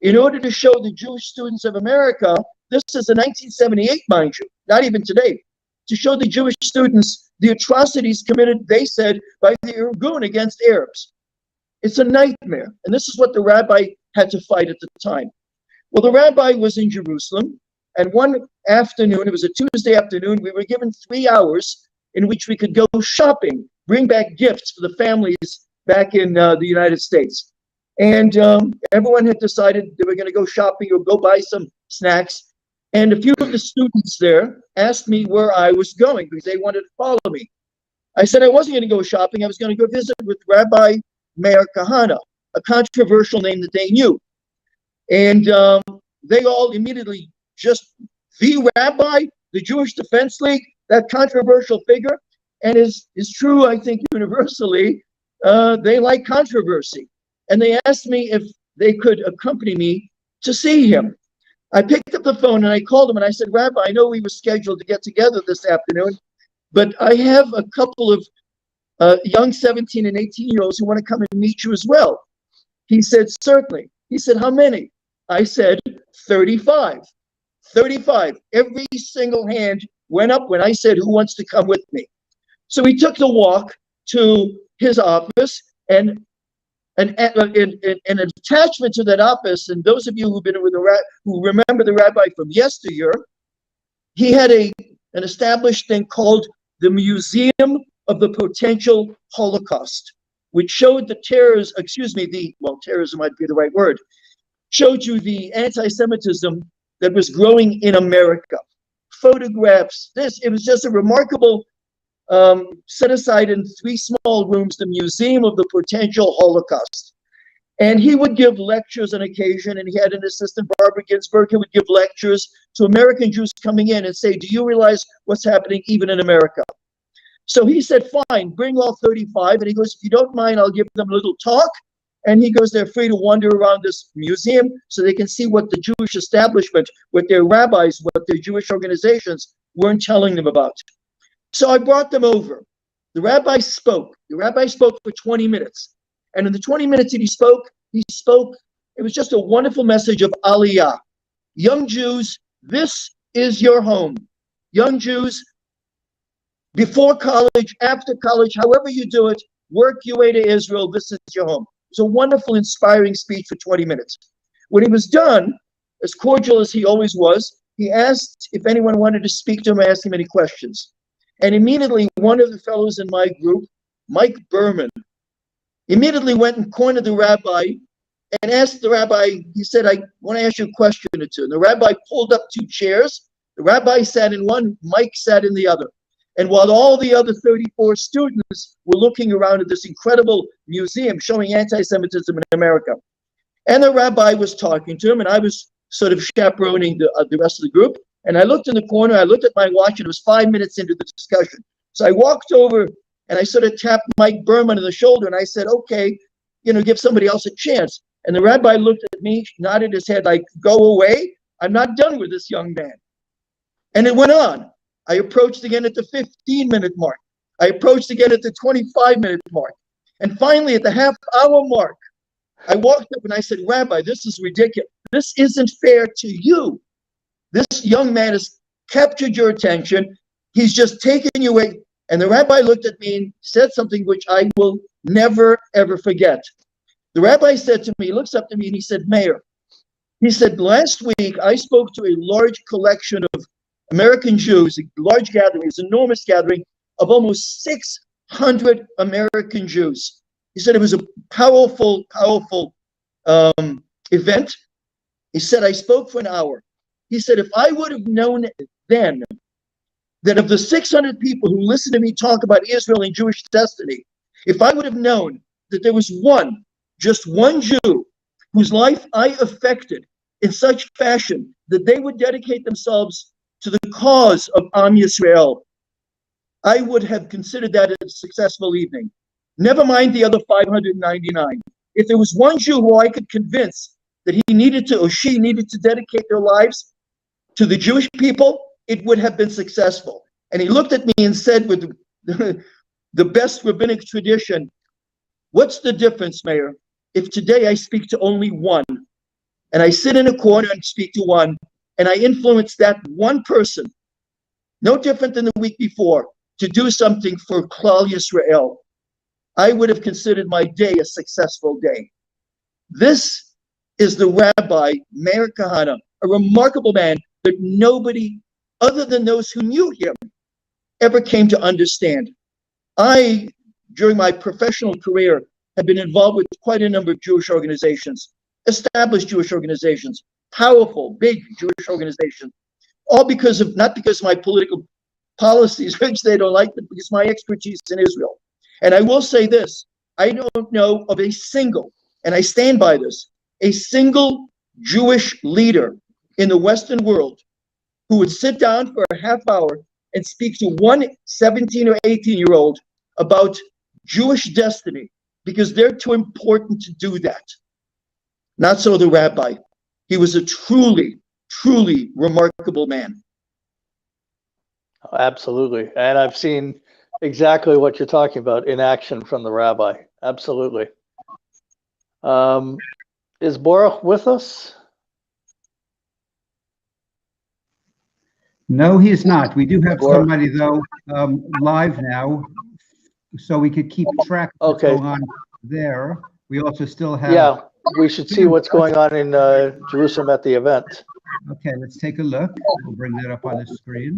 in order to show the Jewish students of America, this is in 1978, mind you, not even today, to show the Jewish students the atrocities committed, they said, by the Irgun against Arabs. It's a nightmare. And this is what the rabbi had to fight at the time. Well, the rabbi was in Jerusalem, and one afternoon, it was a Tuesday afternoon, we were given 3 hours in which we could go shopping, bring back gifts for the families back in the United States. And everyone had decided they were going to go shopping or go buy some snacks. And a few of the students there asked me where I was going because they wanted to follow me. I said I wasn't going to go shopping. I was going to go visit with Rabbi Meir Kahane, a controversial name that they knew. And they all immediately just, the rabbi, the Jewish Defense League, that controversial figure, and is true, I think, universally, they like controversy. And they asked me if they could accompany me to see him. I picked up the phone and I called him and I said, Rabbi, I know we were scheduled to get together this afternoon, but I have a couple of young 17 and 18-year-olds who want to come and meet you as well. He said, certainly. He said, how many? I said, 35. 35. Every single hand went up when I said, who wants to come with me? So we took the walk to his office, and an attachment to that office, and those of you who've been with who remember the rabbi from yesteryear, he had an established thing called the Museum of the Potential Holocaust, which showed the terrorism might be the right word, showed you the anti-Semitism that was growing in America. Photographs, it was just a remarkable, set aside in 3 small rooms, the Museum of the Potential Holocaust. And he would give lectures on occasion, and he had an assistant, Barbara Ginsburg, who would give lectures to American Jews coming in and say, do you realize what's happening even in America? So he said, fine, bring all 35. And he goes, if you don't mind, I'll give them a little talk. And he goes, they're free to wander around this museum so they can see what the Jewish establishment, what their rabbis, what their Jewish organizations weren't telling them about. So I brought them over. The rabbi spoke. The rabbi spoke for 20 minutes. And in the 20 minutes that he spoke, it was just a wonderful message of Aliyah. Young Jews, this is your home. Young Jews, before college, after college, however you do it, work your way to Israel, this is your home. It was a wonderful, inspiring speech for 20 minutes. When he was done, as cordial as he always was, he asked if anyone wanted to speak to him, ask him any questions. And immediately, one of the fellows in my group, Mike Berman, immediately went and cornered the rabbi and asked the rabbi, he said, I want to ask you a question or two. And the rabbi pulled up 2 chairs. The rabbi sat in one, Mike sat in the other. And while all the other 34 students were looking around at this incredible museum showing anti-Semitism in America, and the rabbi was talking to him, and I was sort of chaperoning the rest of the group, and I looked in the corner, I looked at my watch, and it was 5 minutes into the discussion. So I walked over, and I sort of tapped Mike Berman on the shoulder, and I said, okay, give somebody else a chance. And the rabbi looked at me, nodded his head like, go away, I'm not done with this young man. And it went on. I approached again at the 15-minute mark. I approached again at the 25-minute mark. And finally, at the half-hour mark, I walked up and I said, Rabbi, this is ridiculous. This isn't fair to you. This young man has captured your attention. He's just taken you away. And the rabbi looked at me and said something which I will never, ever forget. The rabbi said to me, he looks up to me and he said, Meir, he said, last week I spoke to a large collection of American Jews, a large gathering, an enormous gathering of almost 600 American Jews. He said it was a powerful, powerful event. He said, I spoke for an hour. He said, if I would have known then that of the 600 people who listened to me talk about Israel and Jewish destiny, if I would have known that there was just one Jew whose life I affected in such fashion that they would dedicate themselves to the cause of Am Yisrael, I would have considered that a successful evening. Never mind the other 599. If there was one Jew who I could convince that he needed to, or she needed to dedicate their lives to the Jewish people, it would have been successful. And he looked at me and said with the best rabbinic tradition, what's the difference, Meir, if today I speak to only one, and I sit in a corner and speak to one, and I influence that one person, no different than the week before, to do something for Klal Yisrael, I would have considered my day a successful day. This is the Rabbi Meir Kahane, a remarkable man that nobody other than those who knew him ever came to understand. I, during my professional career, have been involved with quite a number of Jewish organizations, established Jewish organizations, powerful, big Jewish organizations, all not because of my political policies, which they don't like, but because of my expertise in Israel. And I will say this, I don't know of a single, and I stand by this, a single Jewish leader in the Western world who would sit down for a half hour and speak to one 17 or 18-year-old about Jewish destiny, because they're too important to do that. Not so the rabbi. He was a truly, truly remarkable man. Absolutely. And I've seen exactly what you're talking about in action from the rabbi. Absolutely. Is BARUCH with us? No, he is not. We do have somebody, though, live now, so we could keep track of what's going on there. We also still have. Yeah, we should see what's going on in Jerusalem at the event. Okay, let's take a look. We'll bring that up on the screen.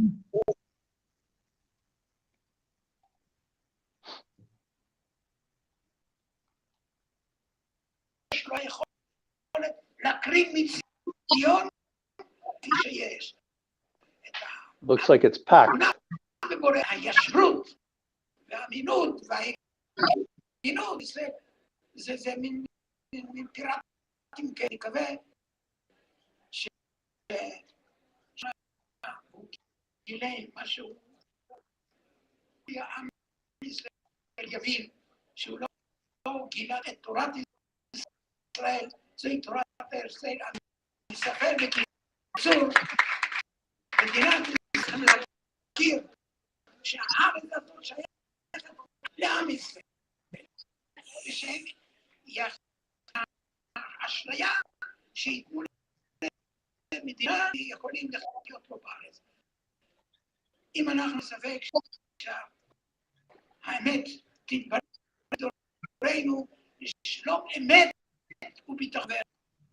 Looks like it's packed. יבין שהוא לא גילה את תורת ישראל, זוהי תורת ישראל, אני אספר בקיצור, מדינת ישראל להכיר שהארץ הזאת שייכת לעם ישראל, ושיש אשליה שיתנו למדינה יכולים לחיות פה בארץ. אם אנחנו נספק שהאמת תתברר בדורנו, שלום אמת וביטחון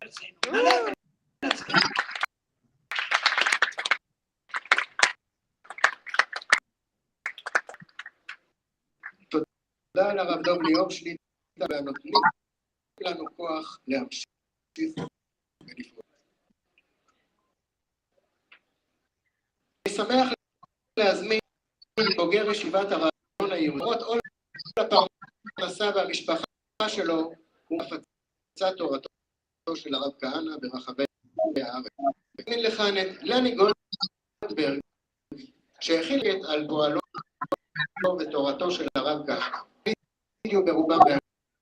בארצנו. נעלה ונצליח. תודה לרב דב ליאור שליט"א והנותנים לנו כוח להמשיך ולפעול. אני שמח להזמין בוגר ישיבת הרעיון היהודי, עול לפרנסה והמשפחה שלו והפצת תורתו של הרב כהנא ברחבי הארץ. נזמין לכאן את לני גולדברג, שהחליט על פועלו ותורתו של הרב כהנא. וידאו ברובם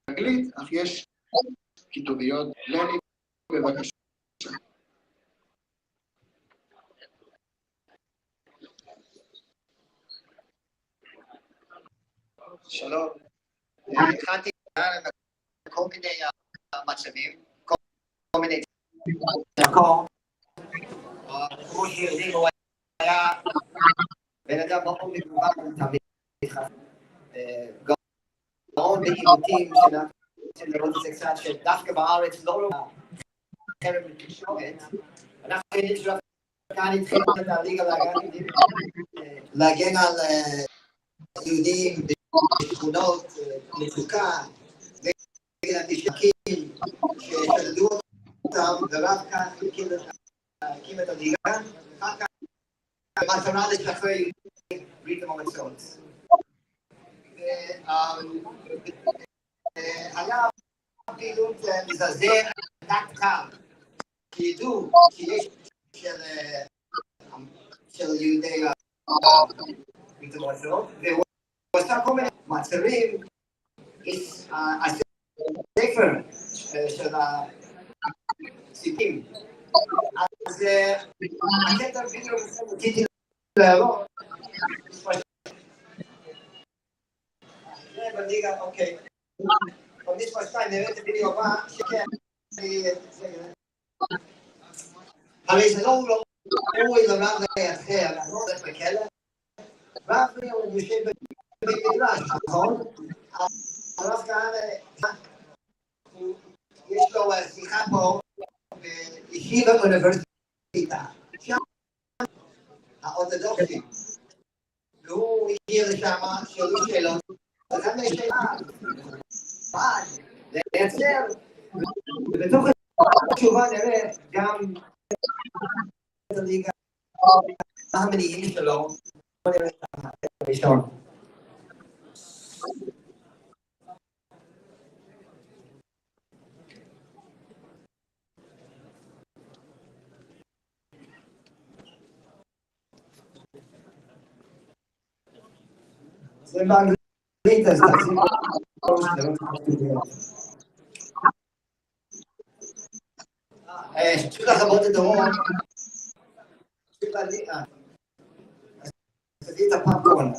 באנגלית, אך יש כיתוביות. לני, בבקשה. שלום, הכנתי כל מיני מצבים, כל מיני דרכו, כמו שיודעים, הוא היה בן אדם מאוד מגוון תמיד, גאון בעימותים של לראות את זה קצת, שדווקא בארץ לא רואה חרם בתקשורת, אנחנו יודעים שכאן התחיל את הליגה להגן על יהודים בשכונות מצוקה, נגד אנטישמים ששדדו אותם, ורב כך הקים את הליגה, אחר כך במטרה לשחרר יהודים ברית המועצות. היה פעילות מזעזע קל, שידעו שיש של יהודי ברית המועצות, והוא עושה כל מיני מעצרים, הספר של הסיפים. אז הקטע וידאו רציתי להראות, בליגה, אוקיי. במספר 2 נראה את הוידאו הבא, שכן, הרי זה לא ראוי לרב לאחר, אנחנו לא הולך בכלא, רב הוא יושב בבית מדרש, נכון? הרב כהנא, יש לו שיחה פה בישיבה באוניברסיטה, שם האורתודוקסים, והוא הגיע לשם, שאלו שאלות, וגם יש שאלה, לייצר, ובתוך התשובה נראה גם את הליגה, מה המניעים שלו, בוא נראה את הראשון. זה באנגלית, אז תחזיק כל שלא תחזיק. שצריך לחבות את הרוב, שצריך להליאה. אז תביא את הפאפקורן.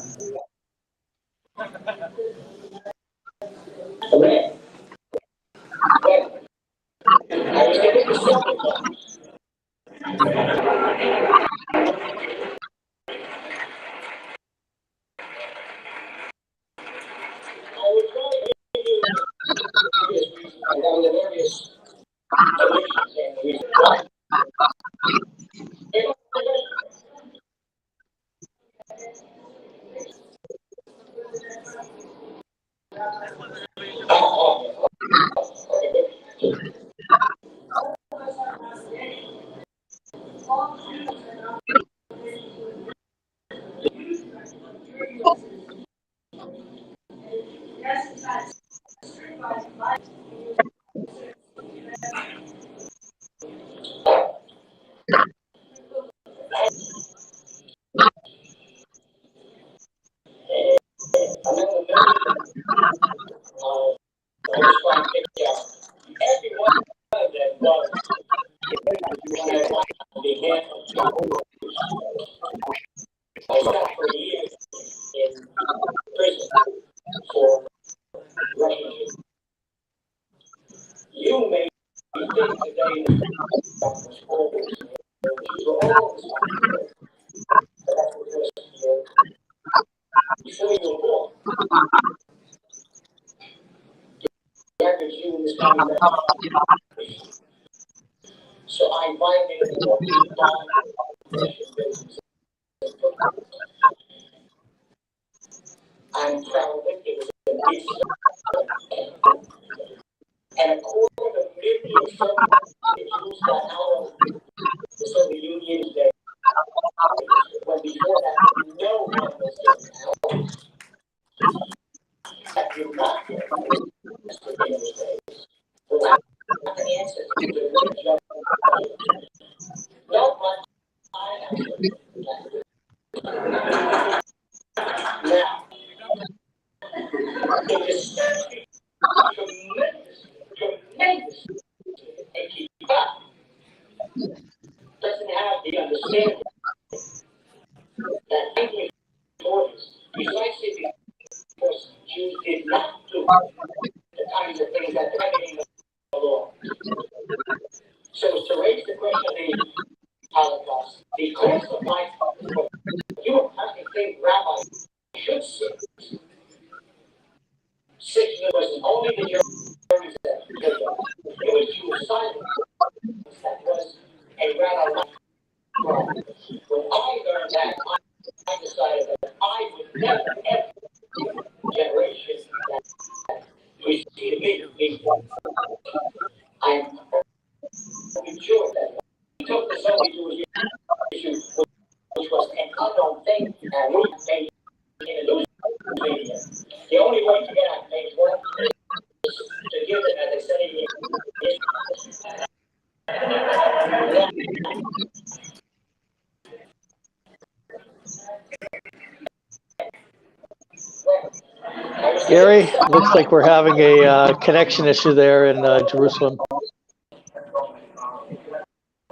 Gary, looks like we're having a connection issue there in Jerusalem.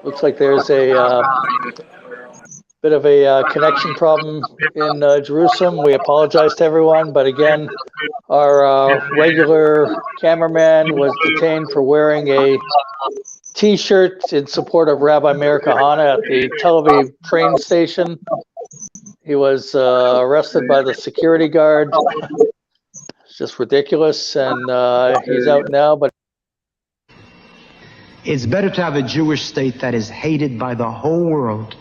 Looks like there's a bit of a connection problem in Jerusalem. We apologize to everyone, but again, our regular cameraman was detained for wearing a T-shirt in support of Rabbi Meir Kahane at the Tel Aviv train station. He was arrested by the security guard. It's just ridiculous, and he's out now, but it's better to have a Jewish state that is hated by the whole world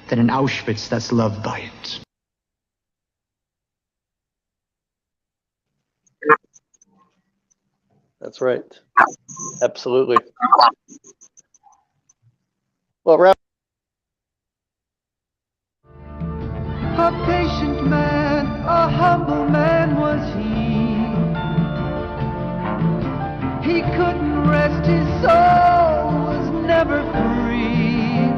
than an Auschwitz that's loved by it. That's right. Absolutely. Well, Rabbi, A patient man, a humble man was he. He couldn't rest, his soul was never free.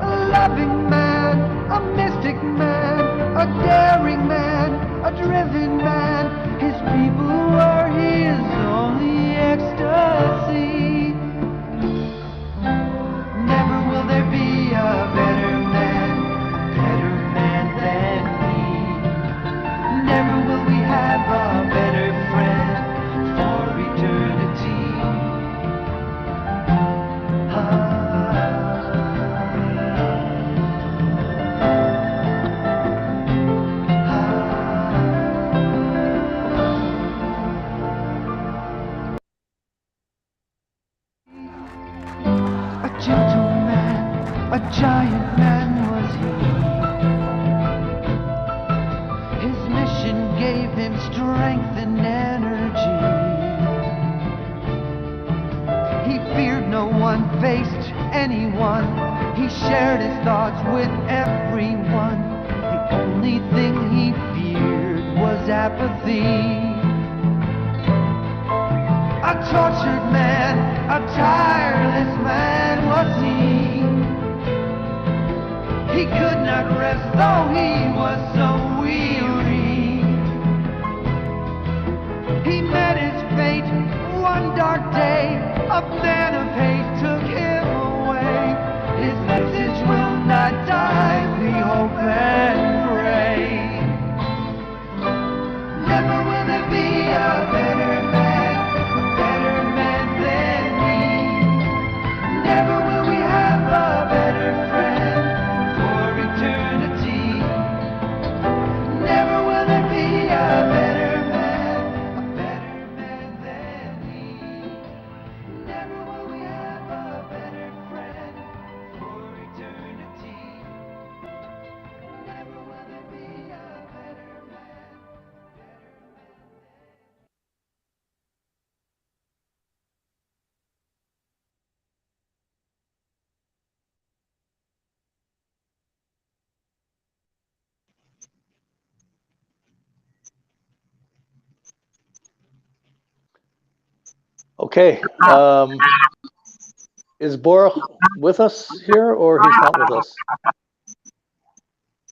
A loving man, a mystic man, a daring man, a driven man. His people were his only ecstasy. Never will there be a better man than me. Never will we have a better friend for eternity. an energy. He feared no one, faced anyone. He shared his thoughts with everyone. The only thing he feared was apathy. A tortured man, a tireless man was he. He could not rest though he was so weary. He met his fate one dark day. A man of hate took him away. His message will not die, we hope and pray. Never will there be a better man than me. Never will we have a better friend for eternity. Never will there be a better man than me. Never will we have a better friend for eternity. Never will there be a better man. Okay. Is Baruch with us here, or he's not with us?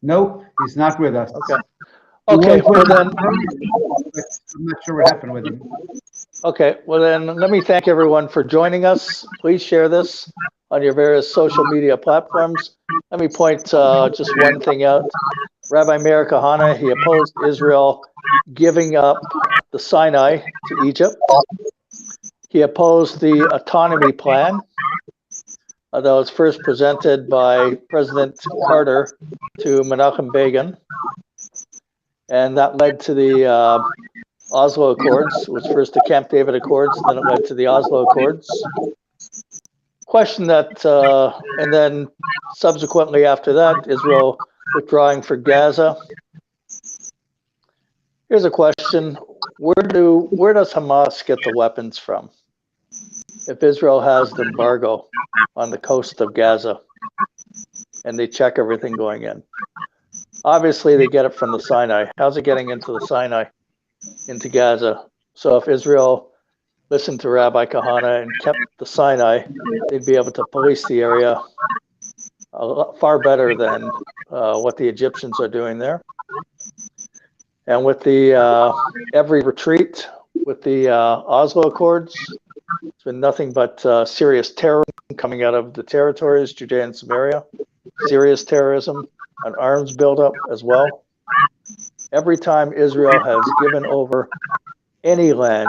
Nope, he's not with us. Okay. Okay. Well then. I'm not sure what happened with him. Okay. Well then, let me thank everyone for joining us. Please share this on your various social media platforms. Let me point just one thing out. Rabbi Meir Kahane, he opposed Israel giving up the Sinai to Egypt. He opposed the autonomy plan that was first presented by President Carter to Menachem Begin. And that led to the Oslo Accords. It was first the Camp David Accords, then it led to the Oslo Accords. Question that, and then subsequently after that, Israel withdrawing for Gaza. Here's a question: where does Hamas get the weapons from? If Israel has the embargo on the coast of Gaza, and they check everything going in, obviously they get it from the Sinai. How's it getting into the Sinai, into Gaza? So if Israel listened to Rabbi Kahane and kept the Sinai, they'd be able to police the area far better than what the Egyptians are doing there. And with the every retreat, with the Oslo Accords, it's been nothing but serious terrorism coming out of the territories, Judea and Samaria, serious terrorism, an arms buildup as well. Every time Israel has given over any land,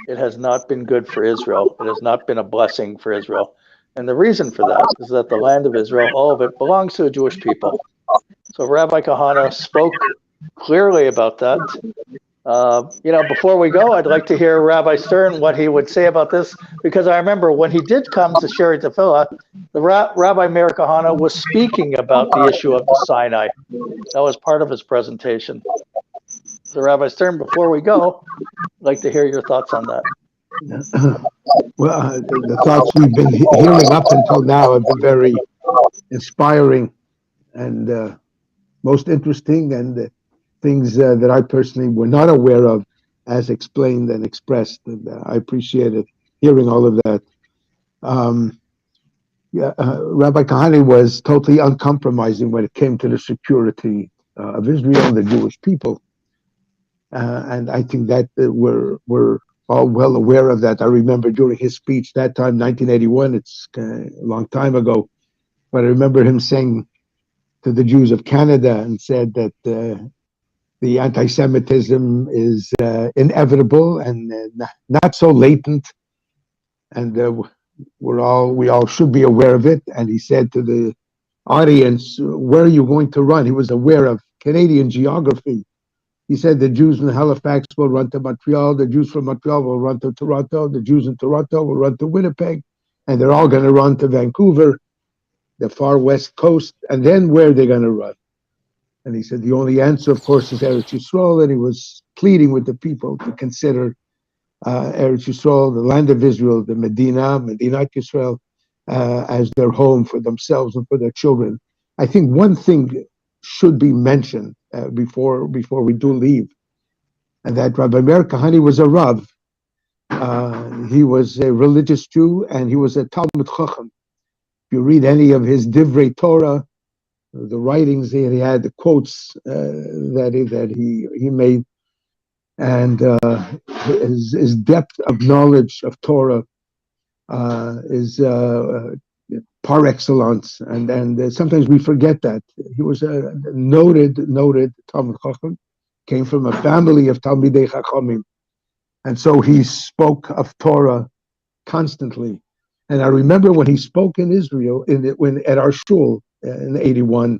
it has not been good for Israel. It has not been a blessing for Israel. And the reason for that is that the land of Israel, all of it, belongs to the Jewish people. So Rabbi Kahane spoke clearly about that. Before we go, I'd like to hear Rabbi Stern, what he would say about this, because I remember when he did come to Shaarei Tefillah, the Rabbi Meir Kahane was speaking about the issue of the Sinai. That was part of his presentation. So Rabbi Stern, before we go, I'd like to hear your thoughts on that. Well, the thoughts we've been hearing up until now have been very inspiring and most interesting, and things that I personally were not aware of as explained and expressed. And I appreciated hearing all of that. Rabbi Kahane was totally uncompromising when it came to the security of Israel and the Jewish people. And I think that we're all well aware of that. I remember during his speech that time, 1981, it's a long time ago, but I remember him saying to the Jews of Canada and said that the anti-Semitism is inevitable and not so latent, and we all should be aware of it. And he said to the audience, "Where are you going to run?" He was aware of Canadian geography. He said the Jews in Halifax will run to Montreal, the Jews from Montreal will run to Toronto, the Jews in Toronto will run to Winnipeg, and they're all going to run to Vancouver, the far west coast. And then where are they going to run? And he said the only answer, of course, is Eretz Yisrael, and he was pleading with the people to consider Eretz Yisrael, the land of Israel, the Medinat Yisrael, as their home for themselves and for their children. I think one thing should be mentioned before we do leave, and that Rabbi Meir Kahane was a Rav. He was a religious Jew, and he was a Talmud Chacham. If you read any of his Divrei Torah, the writings he had, the quotes that he made, and his depth of knowledge of Torah is par excellence, and sometimes we forget that he was a noted Talmud Chacham, came from a family of Talmidei Chachamim, and so he spoke of Torah constantly. And I remember when he spoke in Israel, at our shul in '81,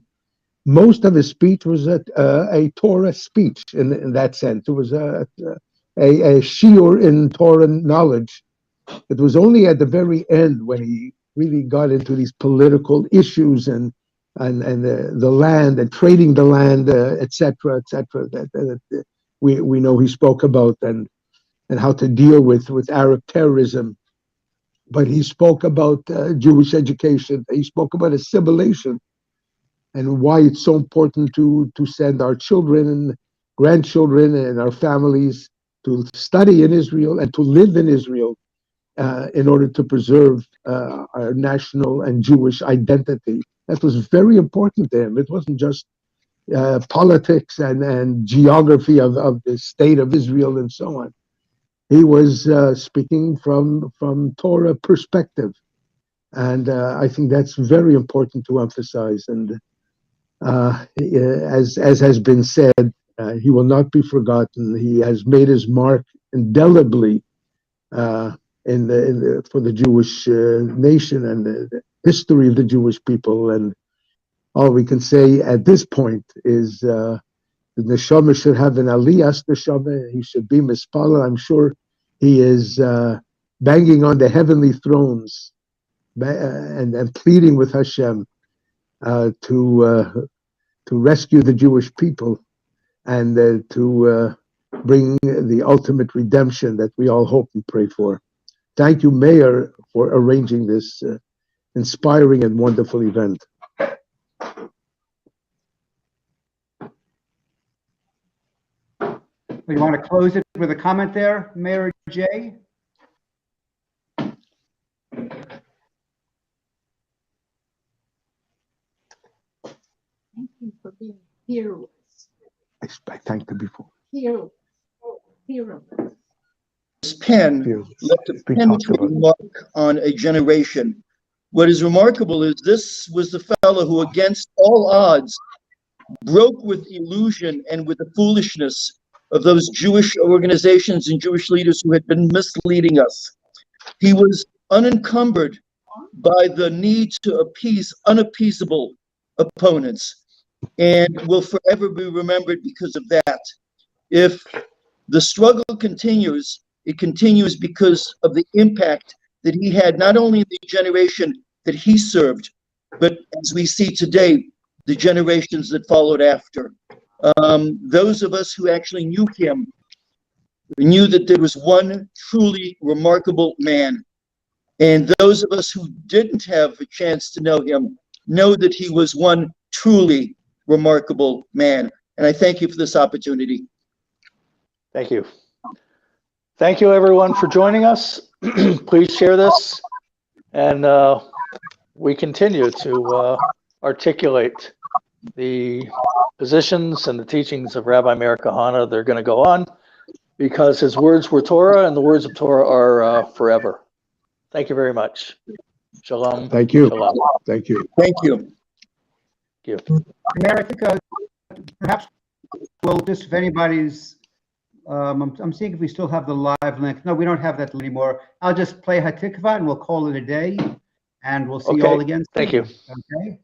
most of his speech was a Torah speech in that sense. It was a shiur in Torah knowledge. It was only at the very end when he really got into these political issues and the land and trading the land, etc., that we know he spoke about and how to deal with Arab terrorism. But he spoke about Jewish education. He spoke about assimilation and why it's so important to send our children and grandchildren and our families to study in Israel and to live in Israel in order to preserve our national and Jewish identity. That was very important to him. It wasn't just politics and geography of the state of Israel and so on. He was speaking from Torah perspective, and I think that's very important to emphasize. And as has been said, he will not be forgotten. He has made his mark indelibly for the Jewish nation and the history of the Jewish people. And all we can say at this point is the neshama should have an aliyas neshama. He should be mispala. I'm sure he is banging on the heavenly thrones and pleading with Hashem to rescue the Jewish people and to bring the ultimate redemption that we all hope and pray for. Thank you, Meir, for arranging this inspiring and wonderful event. You want to close it with a comment there, Mayor J? Thank you for being here with us. I thanked him before. Here with us. This pen left a penetrating mark on a generation. What is remarkable is this was the fellow who, against all odds, broke with illusion and with the foolishness of those Jewish organizations and Jewish leaders who had been misleading us. He was unencumbered by the need to appease unappeasable opponents and will forever be remembered because of that. If the struggle continues, it continues because of the impact that he had, not only in the generation that he served, but as we see today, the generations that followed after. Those of us who actually knew him knew that there was one truly remarkable man. And those of us who didn't have a chance to know him know that he was one truly remarkable man. And I thank you for this opportunity. Thank you. Thank you, everyone, for joining us. Please share this. And we continue to articulate the positions and the teachings of Rabbi Meir Kahane. They're going to go on because his words were Torah and the words of Torah are forever. Thank you very much. Shalom. Thank you. Shalom. Thank you. Thank you. Thank you. Mayor, I think perhaps we'll just, if anybody's, I'm seeing if we still have the live link. No, we don't have that anymore. I'll just play Hatikva and we'll call it a day and we'll see you all again soon. Thank you. Okay.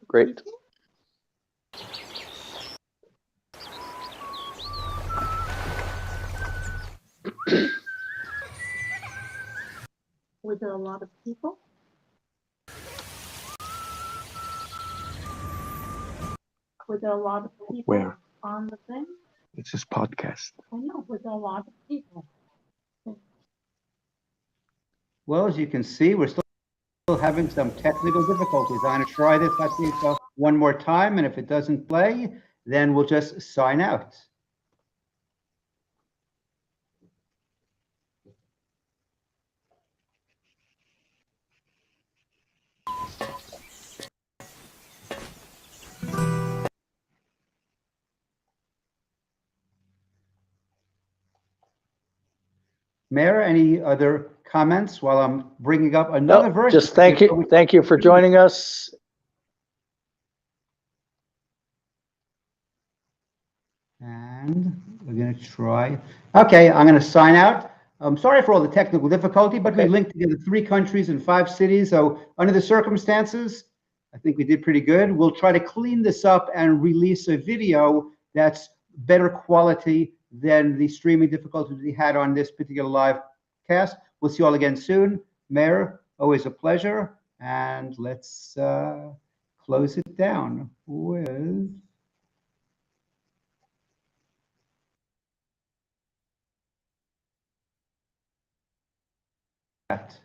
Great. Were there a lot of people? Were there a lot of people Where? on the thing? It's this podcast. I know, were there a lot of people? Well, as you can see, we're still having some technical difficulties. I'm going to try this, I think, one more time, and if it doesn't play, then we'll just sign out. Meir, any other comments while I'm bringing up another No, verse? just thank you for joining us. And we're going to try. Okay, I'm going to sign out. I'm sorry for all the technical difficulty, but we Okay. linked together 3 countries and 5 cities. So under the circumstances, I think we did pretty good. We'll try to clean this up and release a video that's better quality than the streaming difficulties we had on this particular live cast. We'll see you all again soon. Meir, always a pleasure. And let's close it down with... that.